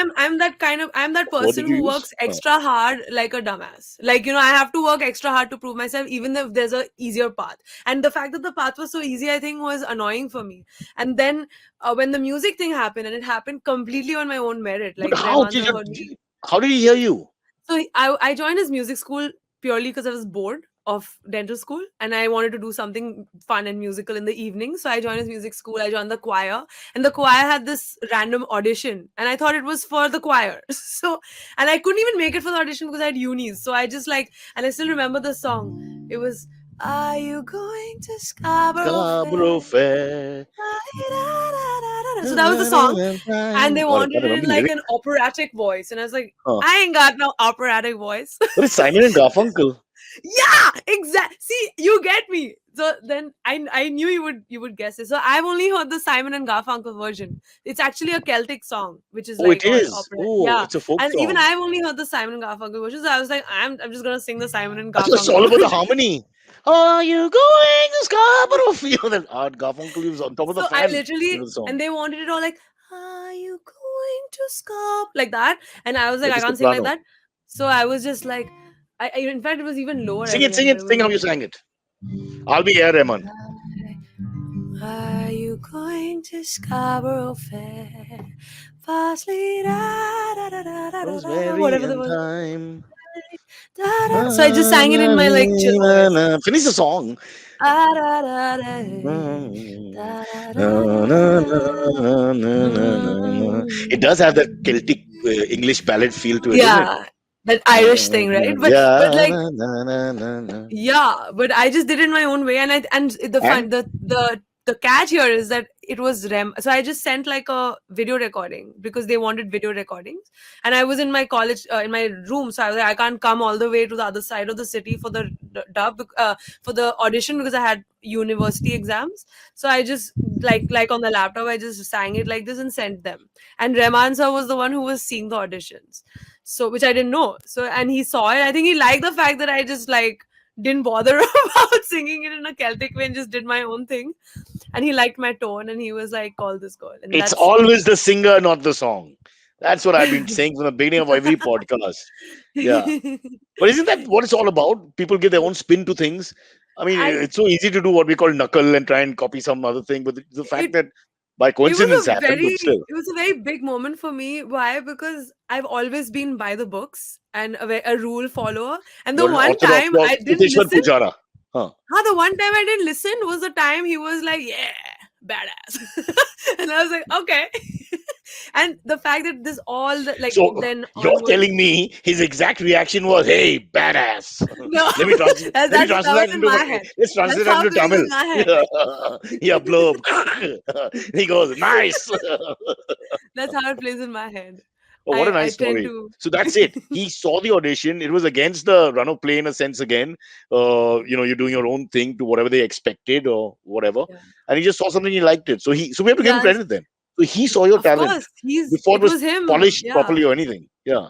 I'm that What person did you who use? works extra hard like a dumbass. Like I have to work extra hard to prove myself, even if there's a easier path. And the fact that the path was so easy, I think, was annoying for me. And then when the music thing happened, and it happened completely on my own merit, But like how Rahman did sir heard me. you? How did he hear you? So I joined his music school purely because I was bored of dental school and I wanted to do something fun and musical in the evening. So I joined his music school. I joined the choir, and the choir had this random audition, and I thought it was for the choir. So, and I couldn't even make it for the audition because I had unis. So I just like, and I still remember the song. It was, "Are you going to Scarborough Scarborough Fair?" Fair. So that was the song, and they God, I wanted can't it remember in the like lyrics. an operatic voice, and I was like, Huh. I ain't got no operatic voice. What is Simon and Garfunkel? Yeah, exactly. See, you get me. So then I knew you would guess it. So I've only heard the Simon and Garfunkel version. It's actually a Celtic song, which is Oh, it like all is. opera. Oh, Yeah, it's a folk and even song. I've only heard the Simon and Garfunkel version. So I was like, I'm just gonna sing the Simon and So it's all Garfunkel about the version. harmony. Are you going to Scarborough Field? That Art Garfunkel was on top of the So I fan. literally, The song and they wanted it all like, "Are you going to Scop?" like that, and I was like, like I the can't sing like soprano. that. So I was just like, In fact, it was even lower. I Sing it, sing remember it, it sing was how you like, sang it. I'll be here, Rahman. are you going to Scarborough Fair? Fastly, da, da, da, da, da, da, da, Rosemary whatever the and word. thyme. Da, da. So I just sang it in my like chill voice. Finish the song. Ah, da, da, da, da, da, da, It does have that Celtic English ballad feel to it, doesn't it? yeah, that Irish thing, right? But Yeah. like yeah, but I just did it my own way, and the fun And the catch here is that it was Rem. So I just sent like a video recording because they wanted video recordings, and I was in my college in my room, so I was like, I can't come all the way to the other side of the city for the for the audition because I had university exams. So I just like on the laptop, I just sang it like this and sent them. And Rehman sir was the one who was seeing the auditions, so which I didn't know. So and he saw it. I think he liked the fact that I just like didn't bother about singing it in a Celtic way and just did my own thing. And he liked my tone and he was like, call this girl. And it's that's always the singer, not the song. That's what I've been saying from the beginning of every podcast. Yeah. But isn't that what it's all about? People give their own spin to things. I mean, I it's so easy to do what we call knuckle and try and copy some other thing. But the fact it that by it was coincidence a happened, very but still. it was a very big moment for me. Why? Because I've always been by the books and a rule follower. And the You're an one Orthodox time or I didn't Uteshwar listen, Pujara. Huh. the one time I didn't listen was the time he was like, yeah, badass. And I was like, okay. And the fact that this all like So then you're onwards. telling me his exact reaction was, "Hey, badass." No, let me translate. Let me that translate was that in into my head. let's translate That's that how into it plays Tamil. in my head. Yeah, blow up. He goes, "Nice." That's how it plays in my head. Oh, what a I nice tend story. to So that's it. He saw the audition. It was against the run of play in a sense again. You're doing your own thing to whatever they expected or whatever. yeah. And he just saw something he liked it. So we have to give him Yeah, credit then. So he saw your of talent course. He's before it it was was him. polished Yeah. properly or anything. Yeah.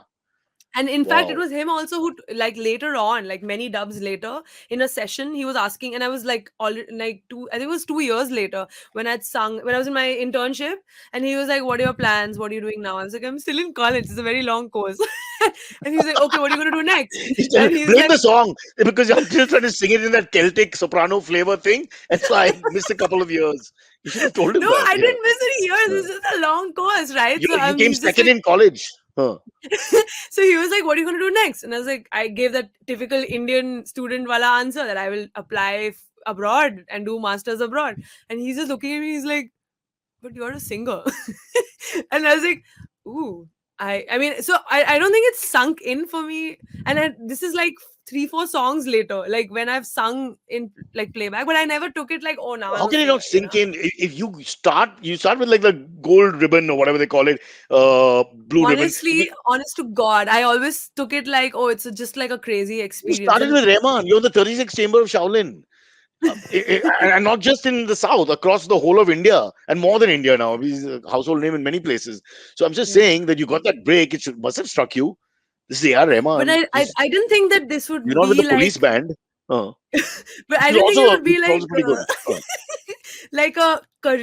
And in fact, it Wow. was him also who, like later on, like many dubs later, in a session, he was asking, and I was like, all like I think it was 2 years later when when I was in my internship, and he was like, "What are your plans? What are you doing now?" I was like, "I'm still in college. It's a very long course." And he's like, "Okay, what are you gonna do next?" He's telling And me, he's blame like, the song because I'm still trying to sing it in that Celtic soprano flavor thing. And so I missed a couple of years. You should have told him "No, that. I Yeah. didn't miss any years. Yeah. This is a long course, right?" So You came he's just second like, in college. Huh. so he was like, "What are you going to do next?" And I was like, I gave that typical Indian student wala answer that I will apply abroad and do masters abroad. And he's just looking at me. He's like, "But you're a singer," and I was like, "Ooh." I mean, so I don't think it's sunk in for me. And this is like 3-4 songs later, like when I've sung in like playback, but I never took it like, oh, now How I'm a can it singer, not sink in? If you start with like the gold ribbon or whatever they call it, blue ribbon. Honestly, honest to God, I always took it like, oh, it's just like a crazy You experience. started And with Rahman. You're the 36th chamber of Shaolin. And not just in the south, across the whole of India and more than India now. He's a household name in many places. So I'm just yeah. saying that you got that break. Must have struck you. This is A.R. But Rahman. I didn't think that this You're would not with the be police like, band. but I He's didn't think it also would be he's like also pretty good. like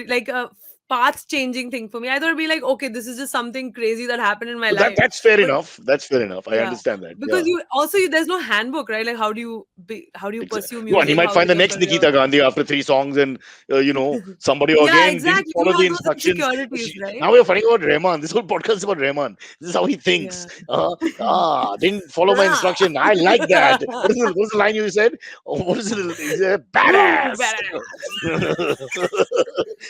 like a path changing thing for me. I thought it'd be like, okay, this is just something crazy that happened in my But that life. that's fair But enough. That's fair enough. I yeah, understand that. because Yeah. you also there's no handbook, right? Like how do you pursue Go on. He music? might How find is the your next career? Nikita Gandhi after 3 songs, and somebody who Yeah, again didn't exactly. You follow know the all those instructions. insecurities, right? Now we're fighting about Rahman. This whole podcast is about Rahman. This is how he Yeah. thinks. Didn't follow my instruction. I like that. What's the line you said? Oh, what is it? He said, Ooh, badass. badass.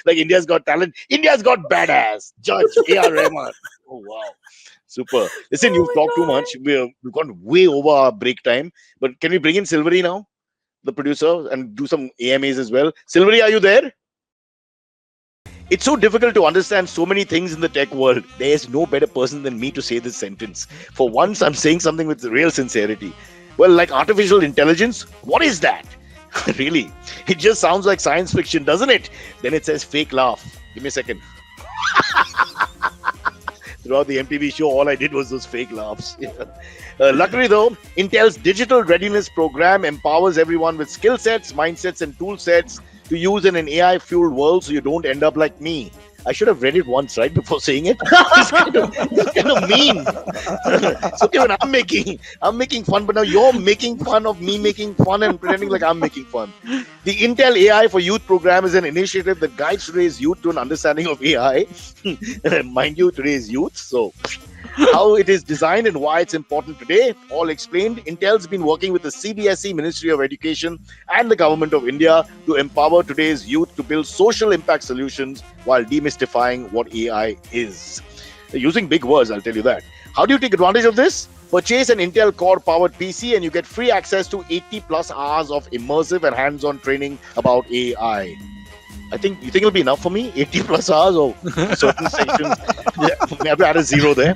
Like India's got talent. India's got badass. Judge A.R. Rahman. Oh wow. Super. Listen, Oh you've my talked too god. much. We've gone way over our break time. But can we bring in Silvery now, the producer, and do some AMAs as well? Silvery, are you there? It's so difficult to understand so many things in the tech world. There's no better person than me to say this sentence. For once, I'm saying something with real sincerity. Well, like artificial intelligence, what is that? Really? It just sounds like science fiction, doesn't it? Then it says fake laugh. Give me a second. Throughout the MTV show, all I did was those fake laughs. Luckily, though, Intel's digital readiness program empowers everyone with skill sets, mindsets, and tool sets to use in an AI fueled world so you don't end up like me. I should have read it once, right, before saying it. It's kind of mean. It's okay when I'm making fun, but now you're making fun of me making fun and pretending like I'm making fun. The Intel AI for Youth program is an initiative that guides today's youth to an understanding of AI. Mind you, today's youth. So, how it is designed and why it's important today, all explained. Intel's been working with the CBSE, Ministry of Education, and the Government of India to empower today's youth to build social impact solutions while demystifying what AI is. They're using big words, I'll tell you that. How do you take advantage of this? Purchase an Intel Core powered PC and you get free access to 80 plus hours of immersive and hands-on training about AI. You think it'll be enough for me? 80 plus hours or certain sections? Yeah, we have to add a zero there.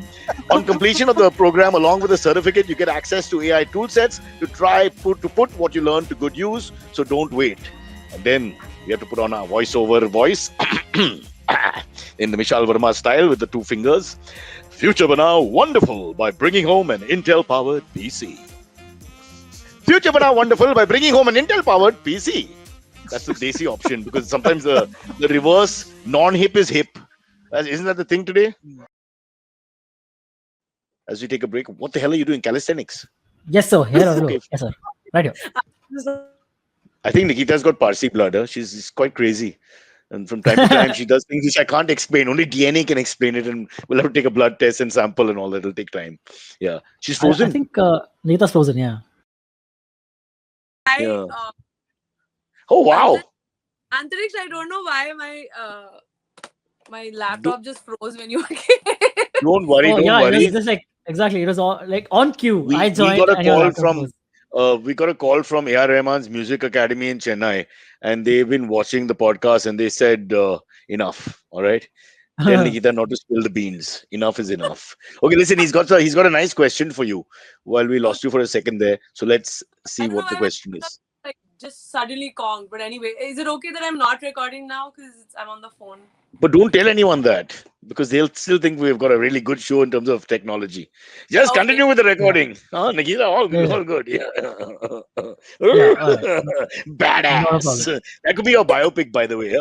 On completion of the program, along with the certificate, you get access to AI tool sets to put what you learn to good use. So don't wait. And then we have to put on our voiceover voice in the Mishal Verma style with the two fingers. Future Bana wonderful by bringing home an Intel powered PC. Future Bana wonderful by bringing home an Intel powered PC. That's the Desi option, because sometimes the reverse non-hip is hip. Isn't that the thing today? As we take a break, what the hell are you doing? Calisthenics? Yes, sir. Here, Okay. yes, sir. Right here. I think Nikita's got Parsi blood. Huh? She's quite crazy. And from time to time, she does things which I can't explain. Only DNA can explain it. And we'll have to take a blood test and sample and all that. It'll take time. Yeah. She's frozen. I think Nikita's frozen, yeah. Yeah. Oh, wow. Antariksh, I don't know why my laptop just froze when you were Don't worry, don't yeah, worry. It was just like, exactly. It was all like on cue. We I joined. got a and your call laptop from froze. we got a call from A.R. Rahman's Music Academy in Chennai, and they've been watching the podcast, and they said enough. All right, tell Nikita not to spill the beans. Enough is enough. Okay, listen, he's got a nice question for you. While we lost you for a second there, so let's see what the question is. like just suddenly conked. But anyway, is it okay that I'm not recording now because I'm on the phone? But don't tell anyone that, because they'll still think we've got a really good show in terms of technology. Just Okay. continue with the recording. Huh, Nikita, all good, Yeah. all good. Yeah. all Badass. That could be your biopic, by the way.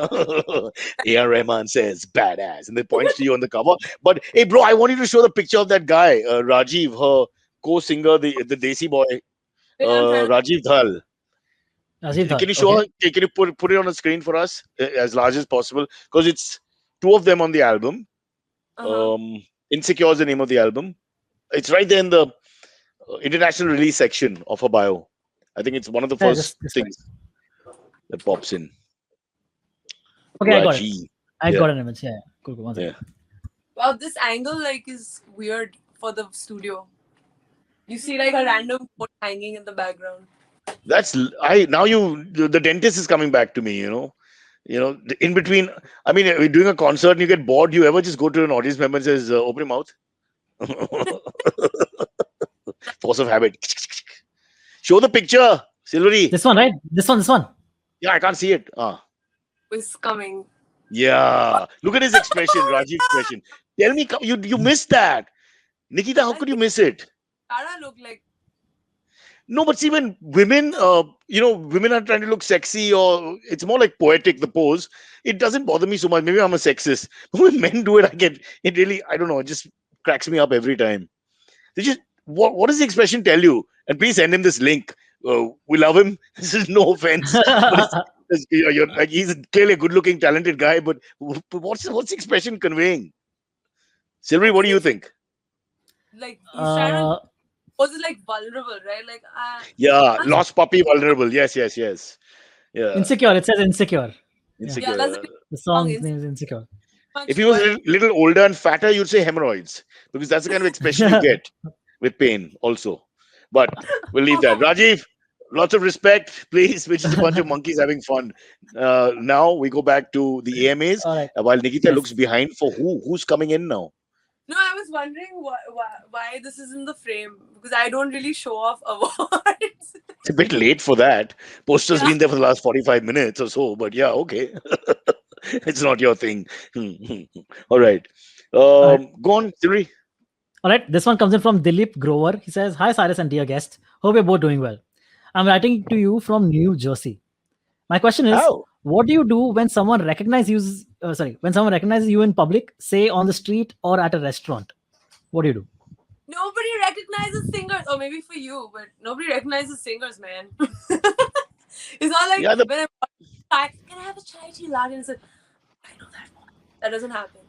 A.R. Rahman says badass, and they points to you on the cover. But hey, bro, I want you to show the picture of that guy, Rajiv, her co-singer, the Desi boy, Wait, I'm trying to- Rajiv Dhal. Rajiv Can you show her? Can you put it on the screen for us as large as possible? Because it's two of them on the album. Uh-huh. Insecure is the name of the album. It's right there in the international release section of her bio. I think it's one of the Yeah, first this things that pops in. Okay, I got it. Raji. I Yeah. got an image. Yeah, cool. One second. Wow, this angle is weird for the studio. You see a random quote hanging in the background. The dentist is coming back to me, in between. I mean, we're doing a concert and you get bored. You ever just go to an audience member and says, open your mouth? Force of habit. Show the picture, Silvery. This one, right? This one. Yeah, I can't see it. Is coming. Yeah. Look at his expression, Raji's expression. Tell me, you missed that. Nikita, how could you miss it? Tara look like No, but see, when women, women are trying to look sexy, or it's more like poetic, the pose, it doesn't bother me so much. Maybe I'm a sexist. But when men do it, it really, I don't know, it just cracks me up every time. What does the expression tell you? And please send him this link. We love him. This is no offense. But he's clearly a good-looking, talented guy. But what's the expression conveying? Silvery, what do you think? like he's trying to was it like vulnerable, right? Like Yeah, lost puppy, vulnerable. Yes. Yeah. Insecure. It says insecure. Insecure. Yeah, that's a The song Song name is Insecure. much If he was more- a little older and fatter, you'd say hemorrhoids, because that's the kind of expression you get with pain also. But we'll leave that. Rajiv, lots of respect, please. We're just a bunch of monkeys having fun. Now we go back to the AMAs, All right. while Nikita Yes. looks behind for who's coming in now. No, I was wondering why this is in the frame because I don't really show off awards. It's a bit late for that. Poster's Yeah. been there for the last 45 minutes or so, but yeah, okay. It's not your thing. All right. Go on, Siri. All right. This one comes in from Dilip Grover. He says, "Hi, Cyrus and dear guest. Hope you're both doing well. I'm writing to you from New Jersey. My question is, How? what do you do when someone recognizes you? When someone recognizes you in public, say on the street or at a restaurant? What do you do? Nobody recognizes singers, or maybe for you, but nobody recognizes singers, man. It's not like Yeah, when I'm can I have a chai tea latte? And it's like, I know that one. That doesn't happen.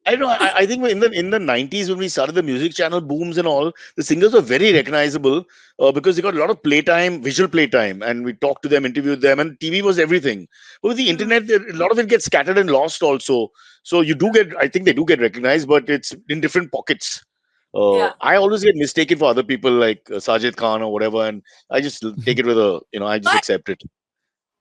I don't know. I think in the 90s when we started the music channel booms and all, the singers were very recognizable because they got a lot of playtime, visual playtime, and we talked to them, interviewed them, and TV was everything. But with the internet, a lot of it gets scattered and lost also. So you do get, I think they do get recognized, but it's in different pockets. Yeah. I always get mistaken for other people like Sajid Khan or whatever, and I just take it with I just But- accept it.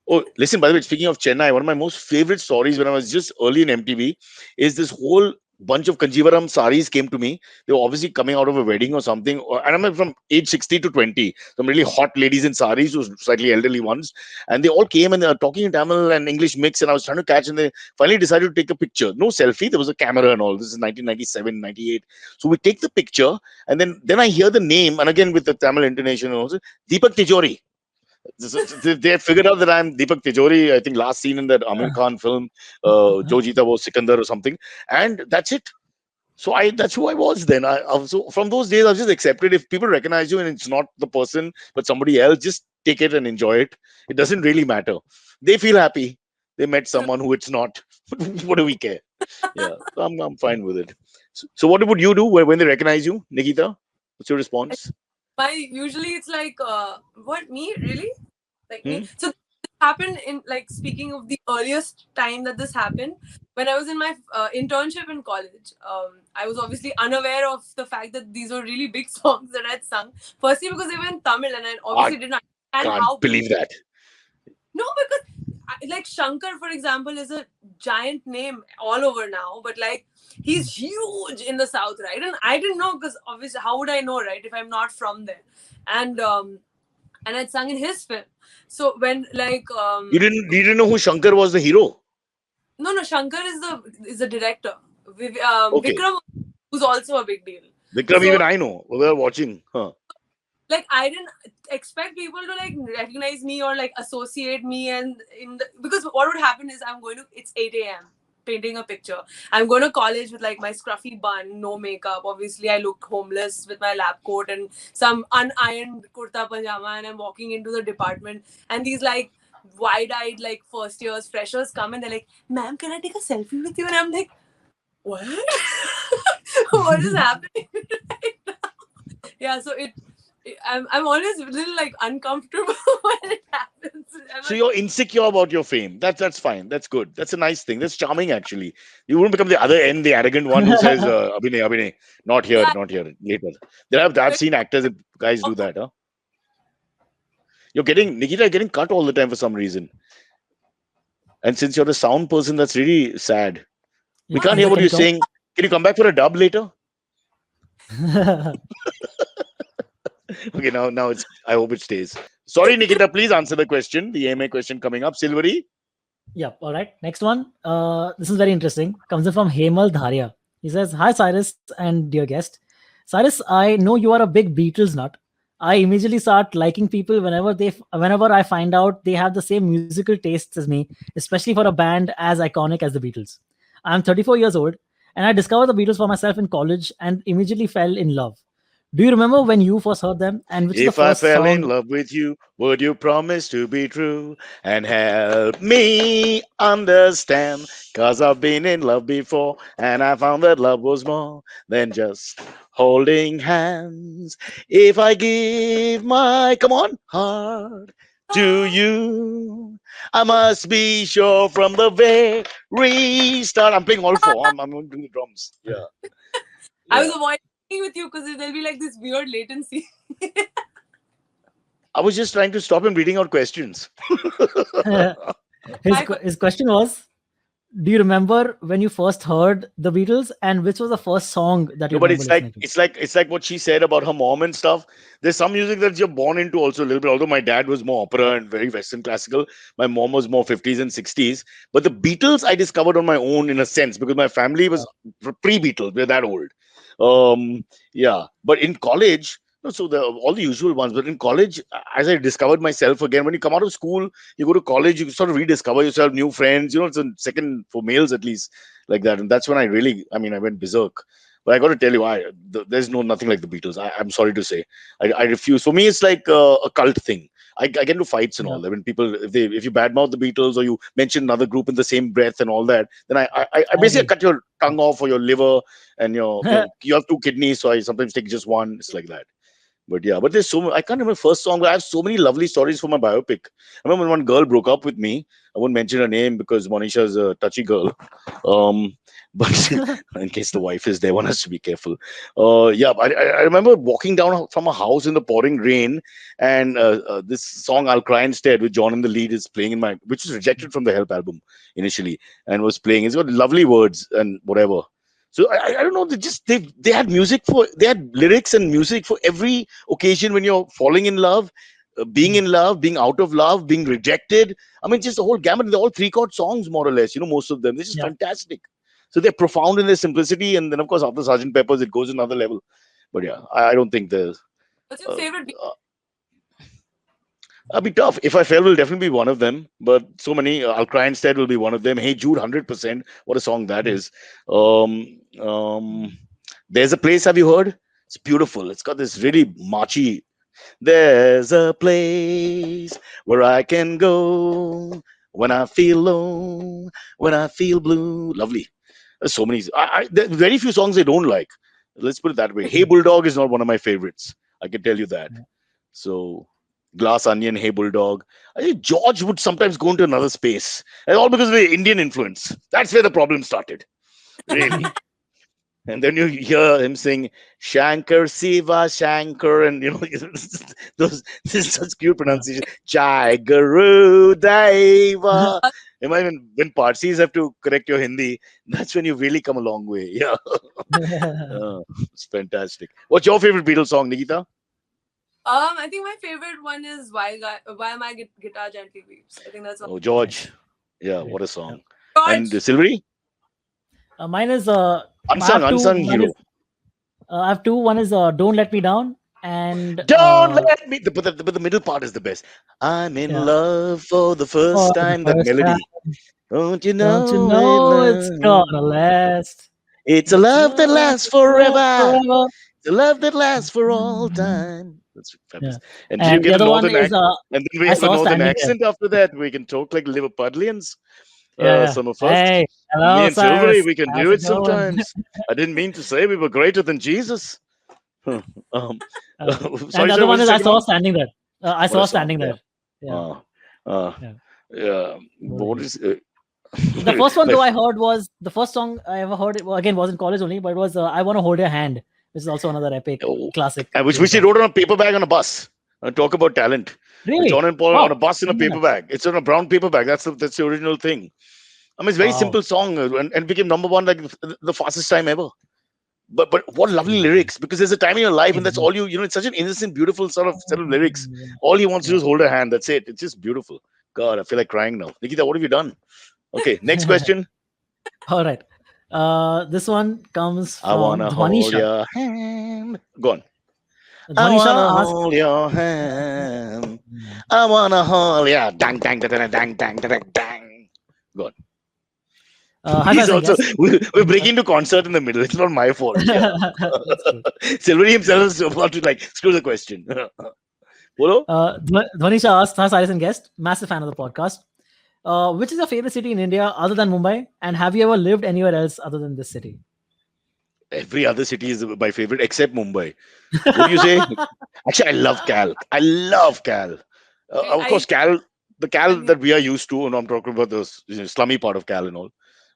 Oh, listen, by the way, speaking of Chennai, one of my most favorite stories when I was just early in MTV is this whole bunch of Kanjivaram saris came to me. They were obviously coming out of a wedding or something. And I'm from age 60 to 20. Some really hot ladies in saris, who slightly elderly ones. And they all came and they were talking in Tamil and English mix. And I was trying to catch, and they finally decided to take a picture. No selfie. There was a camera and all. This is 1997, 98. So we take the picture. And then I hear the name. And again, with the Tamil intonation, also, Deepak Tijori. They had figured out that I'm Deepak Tijori. I think last seen in that Amir Khan film, Jo Jeeta Wo Sikandar or something, and that's it. So that's who I was then. So from those days, I've just accepted if people recognize you and it's not the person but somebody else, just take it and enjoy it. It doesn't really matter. They feel happy. They met someone who it's not. What do we care? Yeah, so I'm fine with it. So what would you do when they recognize you, Nikita? What's your response? Usually it's like what, me really, like me. Hmm? So this happened in, like, speaking of the earliest time that this happened, when I was in my internship in college. I was obviously unaware of the fact that these were really big songs that I'd sung. Firstly, because they were in Tamil, and I obviously didn't understand how Can't believe that. No, because like Shankar, for example, is a giant name all over now, but like he's huge in the South, right? And I didn't know, because obviously, how would I know, right, if I'm not from there? And I'd sung in his film. So when like You didn't know who Shankar was, the hero? no, Shankar is the director. Okay. Vikram, who's also a big deal. Vikram, So- even I know. We were watching. Huh. Like I didn't expect people to like recognize me or like associate me, and because what would happen is it's 8 a.m. painting a picture. I'm going to college with like my scruffy bun, no makeup. Obviously, I look homeless with my lab coat and some unironed kurta pajama, and I'm walking into the department, and these like wide-eyed like first years freshers come and they're like, "Ma'am, can I take a selfie with you?" And I'm like, "What? What is happening right now?" Yeah, so I'm always a little like uncomfortable when it happens. So you're insecure about your fame. That's fine. That's good. That's a nice thing. That's charming, actually. You wouldn't become the other end, the arrogant one who says, Abhinay, not here, Yeah. not here, later. I've seen actors and guys do that, huh? Nikita, you're getting cut all the time for some reason. And since you're a sound person, that's really sad. We can't hear what you're saying. Can you come back for a dub later? Okay, now it's. I hope it stays. Sorry, Nikita. Please answer the question. The AMA question coming up. Silvery. Yeah. All right. Next one. This is very interesting. Comes in from Hemal Dharia. He says, "Hi Cyrus and dear guest. Cyrus, I know you are a big Beatles nut. I immediately start liking people whenever I find out they have the same musical tastes as me, especially for a band as iconic as the Beatles. I'm 34 years old, and I discovered the Beatles for myself in college and immediately fell in love. Do you remember when you first heard them? And which is the If I first fell song? in love with you, would you promise to be true and help me understand? Cause I've been in love before and I found that love was more than just holding hands. If I give my, come on, heart to you, I must be sure from the very start. I'm playing all four. I'm going to do the drums. Yeah. I Yeah. was avoiding with you because there'll be like this weird latency. I was just trying to stop him reading out questions. His question was, do you remember when you first heard the Beatles, and which was the first song that you No, but remember listening to? it's like what she said about her mom and stuff. There's some music that you're born into also a little bit. Although my dad was more opera and very Western classical, my mom was more 50s and 60s. But the Beatles I discovered on my own in a sense because my family was pre-Beatles. We're that old. Yeah. But in college, No, so all the usual ones. But in college, as I discovered myself again, when you come out of school, you go to college, you sort of rediscover yourself, new friends. It's a second for males at least like that, and that's when I went berserk. But I got to tell you, there's nothing like the Beatles. I'm sorry to say, I refuse. For me, it's like a cult thing. I get into fights and Yeah. all that when people if you badmouth the Beatles or you mention another group in the same breath and all that, then I I basically agree. cut your tongue off or your liver, and you have two kidneys, so I sometimes take just one. It's like that. But yeah, but there's I can't remember the first song, but I have so many lovely stories for my biopic. I remember when one girl broke up with me. I won't mention her name because Monisha's a touchy girl. Um, but in case the wife is there, one has to be careful. Yeah, but I remember walking down from a house in the pouring rain, and this song "I'll Cry Instead" with John in the lead is playing in which was rejected from the Help album initially, and was playing. It's got lovely words and whatever. So I don't know. They had they had lyrics and music for every occasion when you're falling in love, being in love, being out of love, being rejected. I mean, just the whole gamut. They're all three-chord songs, more or less. Most of them. They're just Yeah. fantastic. So they're profound in their simplicity, and then of course after Sergeant Pepper's, it goes another level. But yeah, I don't think there's. What's your Uh, favorite? uh, It'll be tough. If I Fail will definitely be one of them, but so many. I'll Cry Instead will be one of them. Hey Jude, 100%. What a song that Mm. is. Um, there's a Place. Have you heard? It's beautiful. It's got this really marchy. There's a place where I can go when I feel low, when I feel blue. Lovely. There's so many. There are very few songs I don't like. Let's put it that way. Hey Bulldog is not one of my favorites. I can tell you that. Yeah. So, Glass Onion, Hey Bulldog. I think George would sometimes go into another space, and all because of the Indian influence. That's where the problem started, really. And then you hear him sing Shankar Siva Shankar, and those this is such cute Yeah. pronunciation. Jai Guru Deva. Imagine when Parsis have to correct your Hindi, that's when you really come a long way. Yeah, it's fantastic. What's your favorite Beatles song, Nikita? I think my favorite one is Why My Guitar Gently Weeps. I think that's one. Oh, George. Nice. Yeah, Great. what a Yeah. song. And George. Silvery? Mine is I Unsung, have two. unsung One hero. is I have two. One is Don't Let Me Down, and Don't let me. But the middle part is the best. I'm in yeah, love for the for first the time. That first time. melody. Don't you Don't you know it? know it's gonna last? It's a It's love that love lasts that lasts forever. forever. It's a love that lasts for all time. That's Yeah. fabulous. And did you And the get a other one northern is accent? And then we I have a Saw northern Standing There. accent after that. We can talk like Liverpudlians. Yeah. Some of us. Hey, Me hello, and Silvery, Cyrus. we can How's do it it going? sometimes. I didn't mean to say we were greater than Jesus. um, And sorry, the sir. other What's one the is I second Saw one? Standing There. I What a Saw song. Standing Yeah. There. Yeah. Uh, uh, Yeah. yeah. What What is is the first one my though I heard was the first song I ever heard. Well, again, was in college only, but it was I Want to Hold Your Hand, which is also another epic oh, classic which Beatles he song. wrote on a paper bag on a bus. Talk about talent. Really? John and Paul on a Wow. bus in a Didn't know paper that. bag. It's on a brown paper bag. That's the original thing. I mean, it's a very Wow. simple song and became number one like the fastest time ever. But what lovely Crazy. lyrics, because there's a time in your life and that's Exactly. all it's such an innocent, beautiful sort of set of lyrics. All he wants to do Yeah. is hold a hand. That's it. It's just beautiful. God, I feel like crying now. Nikita, what have you done? Okay, next question. All right. This one comes I from wanna hold Dhwanisha. your hand. Go on. I wanna Dhwanisha asks, hold your hand. I wanna hold ya. Dang, dang, dang, dang, dang, dang, dang, dang. Go on. hi, He's Faisal also, guest. we're breaking into concert in the middle. It's not my fault. Yeah. That's true. Silvery himself is about to like screw the question. Polo? Dhwanisha asks, hi, Cyrus and guest. Massive fan of the podcast. Which is your favorite city in India other than Mumbai? And have you ever lived anywhere else other than this city? Every other city is my favorite except Mumbai. What do you say? Actually, I love Cal. I love Cal. Of course, the Cal that we are used to, and I'm talking about the slummy part of Cal and all.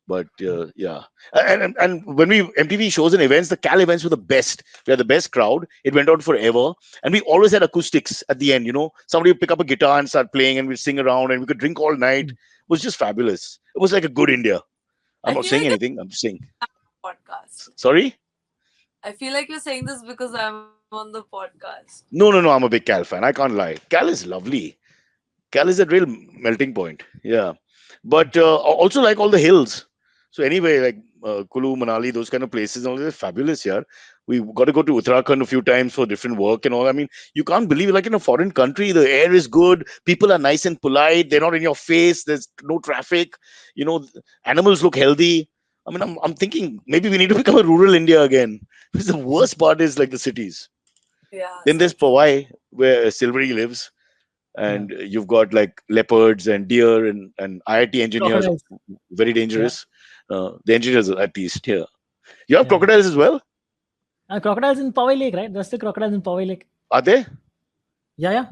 But yeah, and when we MTV shows and events, the Cal events were the best. We had the best crowd. It went on forever, and we always had acoustics at the end. Somebody would pick up a guitar and start playing, and we'd sing around, and we could drink all night. It was just fabulous. It was like a good India. I'm I not feel saying like anything. I'm just saying. podcast. Sorry. I feel like you're saying this because I'm on the podcast. No. I'm a big Cal fan. I can't lie. Cal is lovely. Cal is a real melting point. Yeah, but also like all the hills. So anyway, like Kulu, Manali, those kind of places, all they're fabulous here. We've got to go to Uttarakhand a few times for different work and all. I mean, you can't believe, like in a foreign country, the air is good, people are nice and polite, they're not in your face, there's no traffic, animals look healthy. I mean, I'm thinking maybe we need to become a rural India again. Because the worst part is like the cities. Yeah. Then there's Powai, where Silvery lives, and you've got like leopards and deer and IIT engineers, Crocodiles. very dangerous. The engineers at least here. You have Yeah. crocodiles as well? Crocodiles in Powai Lake, right? There's still crocodiles in Powai Lake. Are they? Yeah.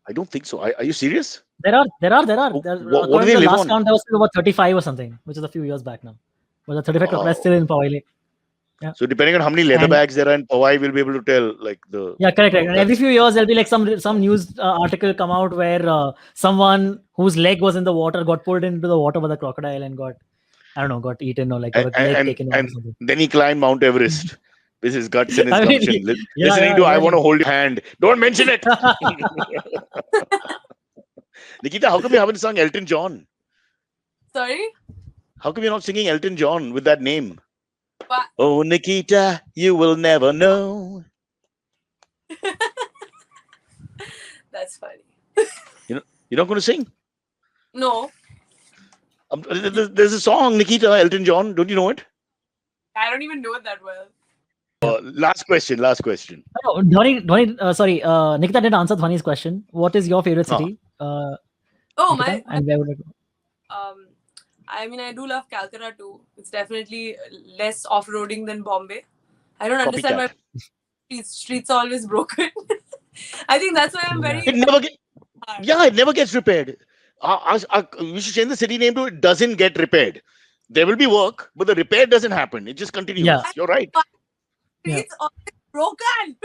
I don't think so. Are you serious? There are. What do According they to the live last on? count, there was about 35 or something, which is a few years back now. But the 35 crocodiles Wow. still in Powai Lake. So depending on how many leather And- bags there are in Powai, we'll be able to tell like the. Yeah, correct. And that's- every few years there'll be like some news article come out where someone whose leg was in the water got pulled into the water by the crocodile and got eaten or like got a leg taken off or and something. then he climbed Mount Everest with his guts and his I mean, gumption. yeah, Listening to yeah, I yeah. Want to Hold Your Hand. Don't mention it. Nikita, how come you haven't sung Elton John? Sorry? How come you're not singing Elton John with that name? But Oh, Nikita, you will never know. that's funny. You're not going to sing? No, There's a song, Nikita, Elton John. Don't you know it? I don't even know it that well. Last question. Oh, sorry, Nikita didn't answer Dhwani's question. What is your favorite city? Oh, Nikita? And where would it go? I mean, I do love Calcutta too. It's definitely less off-roading than Bombay. I don't understand why streets are always broken. I think that's why I'm very. It never gets repaired. You should change the city name to It Doesn't Get Repaired. There will be work, but the repair doesn't happen. It just continues. Yeah. You're right. Streets always broken.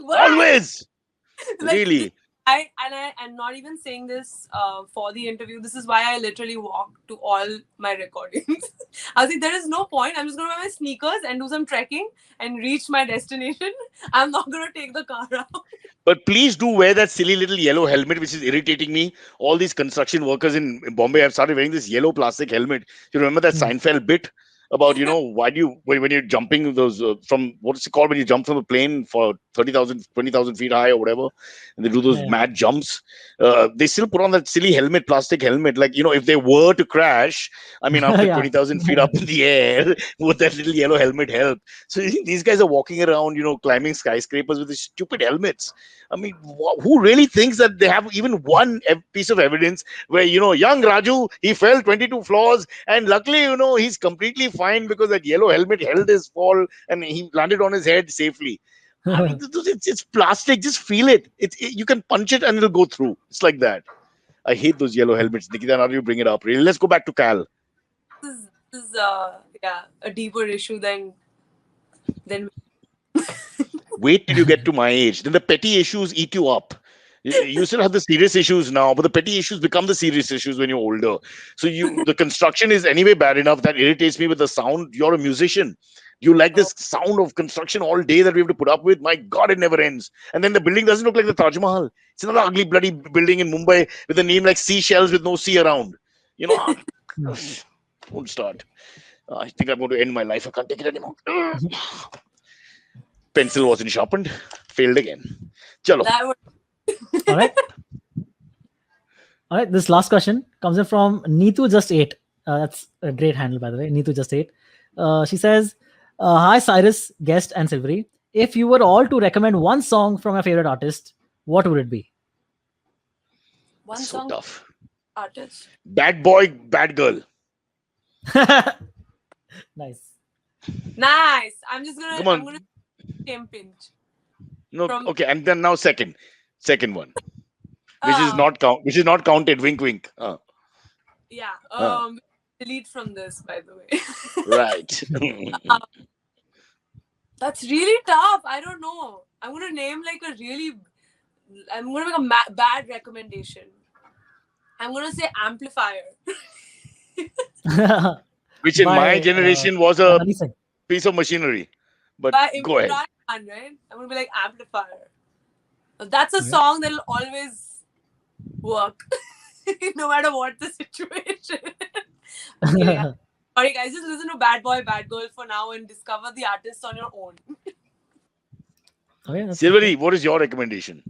Always. Like, Really. I'm not even saying this for the interview. This is why I literally walk to all my recordings. I was like, there is no point. I'm just going to wear my sneakers and do some trekking and reach my destination. I'm not going to take the car out. But please do wear that silly little yellow helmet, which is irritating me. All these construction workers in Bombay have started wearing this yellow plastic helmet. You remember that Seinfeld bit about, why do you, when you're jumping those from, what's it called when you jump from a plane for 30,000, 20,000 feet high or whatever, and they do those mad jumps. They still put on that silly helmet, plastic helmet. Like, if they were to crash, I mean, after 20,000 feet up in the air, would that little yellow helmet help? So these guys are walking around, climbing skyscrapers with these stupid helmets. I mean, who really thinks that they have even one piece of evidence where, young Raju, he fell 22 floors and luckily, he's completely fine because that yellow helmet held his fall and he landed on his head safely. I mean, it's plastic. Just feel it. You can punch it and it'll go through. It's like that. I hate those yellow helmets. Nikita, now you bring it up. Really, let's go back to Cal. This is a deeper issue than Wait till you get to my age. Then the petty issues eat you up. You still have the serious issues now, but the petty issues become the serious issues when you're older. So the construction is anyway bad enough that irritates me with the sound. You're a musician. You like this sound of construction all day that we have to put up with? My God, it never ends. And then the building doesn't look like the Taj Mahal. It's another ugly, bloody building in Mumbai with a name like Seashells with no sea around. Don't start. I think I'm going to end my life. I can't take it anymore. Pencil wasn't sharpened. Failed again. Chalo. All right. This last question comes in from Neetu Just 8. That's a great handle, by the way. Neetu Just 8. She says, "Hi Cyrus, guest and Silvery. If you were all to recommend one song from your favorite artist, what would it be?" One so song tough. artist. Bad boy, bad girl. Nice. I'm gonna Come on. Tim Pinch. No, okay, and then now second one, which is not counted. Wink, wink. Delete from this, by the way. Right. That's really tough. I don't know. I'm gonna name like I'm gonna make a bad recommendation. I'm gonna say Amplifier. Which in my generation was a piece of machinery. But go ahead. Right? I'm gonna be like Amplifier. That's a song that'll always work, no matter what the situation. Sorry guys, just listen to Bad Boy, Bad Girl for now and discover the artist on your own. Okay, that's Silvery, what is your recommendation?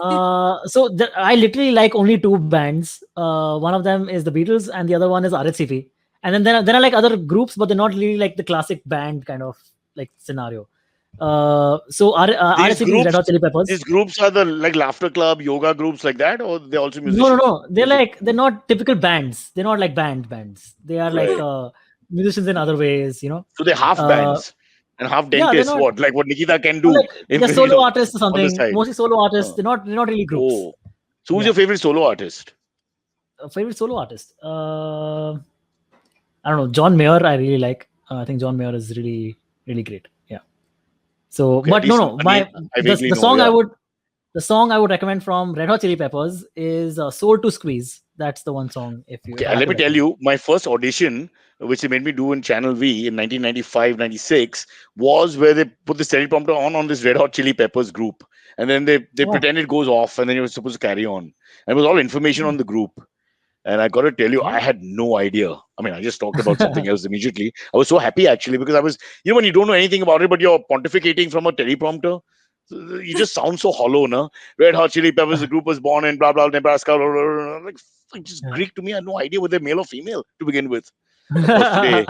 I literally like only two bands. One of them is the Beatles, and the other one is RHCP. And then there are like other groups, but they're not really like the classic band kind of like scenario. These RHCP is Red Hot groups, Chili Peppers. these groups are the like laughter club, yoga groups like that, or they're also No, musicians? they're not typical bands. They're not like bands. They are like Right. musicians in other ways. So they're half Uh, bands and half yeah, they're dentists. not. What? Like what Nikita can Or do like in, they're solo artists or on the something. side. Mostly solo artists. Uh, They're not really groups. oh. So who's Yeah. your favorite solo artist? Favorite solo artist? I don't know. John Mayer, I really like. I think John Mayer is really, really great. Yeah. So, Okay, but at least no, a my name I vaguely the know, song yeah. the song I would recommend from Red Hot Chili Peppers is "Soul to Squeeze." That's the one song. If Okay, I have let to me tell recommend. you, my first audition, which they made me do in Channel V in 1995, 96, was where they put the teleprompter on this Red Hot Chili Peppers group. And then they Wow. pretend it goes off, and then you're supposed to carry on. And it was all information on the group. And I got to tell you, I Yeah. had no idea. I mean, I just talked about something else immediately. I was so happy actually because I was, when you don't know anything about it, but you're pontificating from a teleprompter, you just sound so hollow, no? Red Hot Chili Peppers, the group was born in blah blah Nebraska, blah, blah, blah. Like just Yeah. Greek to me. I had no idea whether male or female to begin with. Of course, today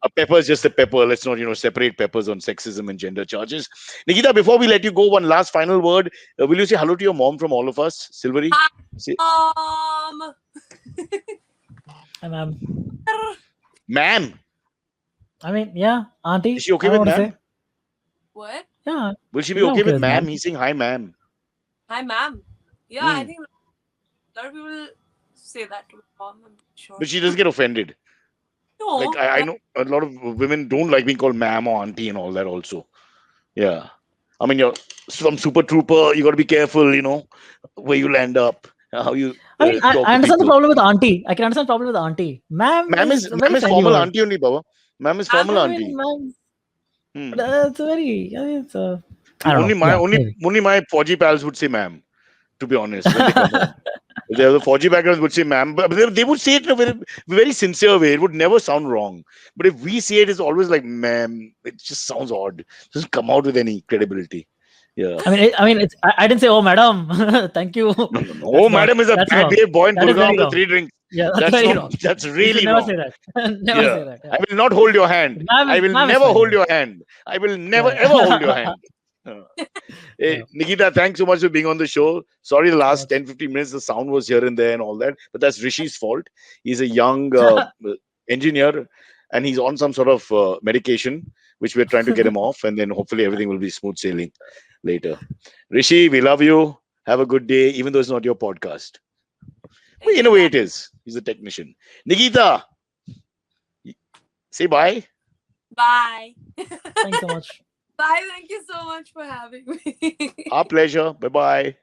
a pepper is just a pepper. Let's not, separate peppers on sexism and gender charges. Nikita, before we let you go, one last final word. Will you say hello to your mom from all of us, Silvery? Say, Hi, ma'am. ma'am. I mean, yeah, auntie. Is she okay I with don't want to ma'am? say. What? Yeah. Will she be Yeah, okay okay with with ma'am? ma'am. He's saying hi, ma'am. Hi, ma'am. Yeah, I Hmm. think a lot of people say that to my mom. I'm sure. But she doesn't get offended. No, Like I know a lot of women don't like being called ma'am or auntie and all that also. Yeah. I mean, you're some super trooper. You got to be careful, where you land up, how you I mean, talk I to understand the people. problem with auntie. I can understand the problem with auntie. Ma'am Ma'am is is a ma'am very is friendly formal word. auntie only, Baba. Ma'am is formal I auntie. mean, ma'am, Hmm. it's a very. I mean, it's a. I don't Only know. my Yeah, only maybe. only my 4G pals would say ma'am. To be honest, when they come home. If they have the 4G backgrounds, would say ma'am, but they would say it in a very, very sincere way. It would never sound wrong. But if we say it, it's always like ma'am. It just sounds odd. It doesn't come out with any credibility. Yeah. It's. I didn't say, oh, madam. Thank you. No, no, no. That's Oh, not. madam is a That's bad wrong. behaved boy in That is Gurgaon very after wrong. 3 drinks. Yeah, that's That's very not. wrong. That's You should really never wrong. say that. Never Yeah. say that. I Yeah. will not hold your hand. I will Ma'am is never fine. hold Yeah. your hand. I will never Yeah. ever hold your hand. Uh, Hey, Yeah. Nikita, thanks so much for being on the show. Sorry, the So last much. 10 15 minutes, the sound was here and there and all that. But that's Rishi's fault. He's a young engineer and he's on some sort of medication, which we're trying to get him off. And then hopefully everything will be smooth sailing later. Rishi, we love you. Have a good day, even though it's not your podcast. Well, in a way, it is. He's a technician. Nikita, say bye. bye. Thanks so much. Bye. Thank you so much for having me. Our pleasure. Bye bye.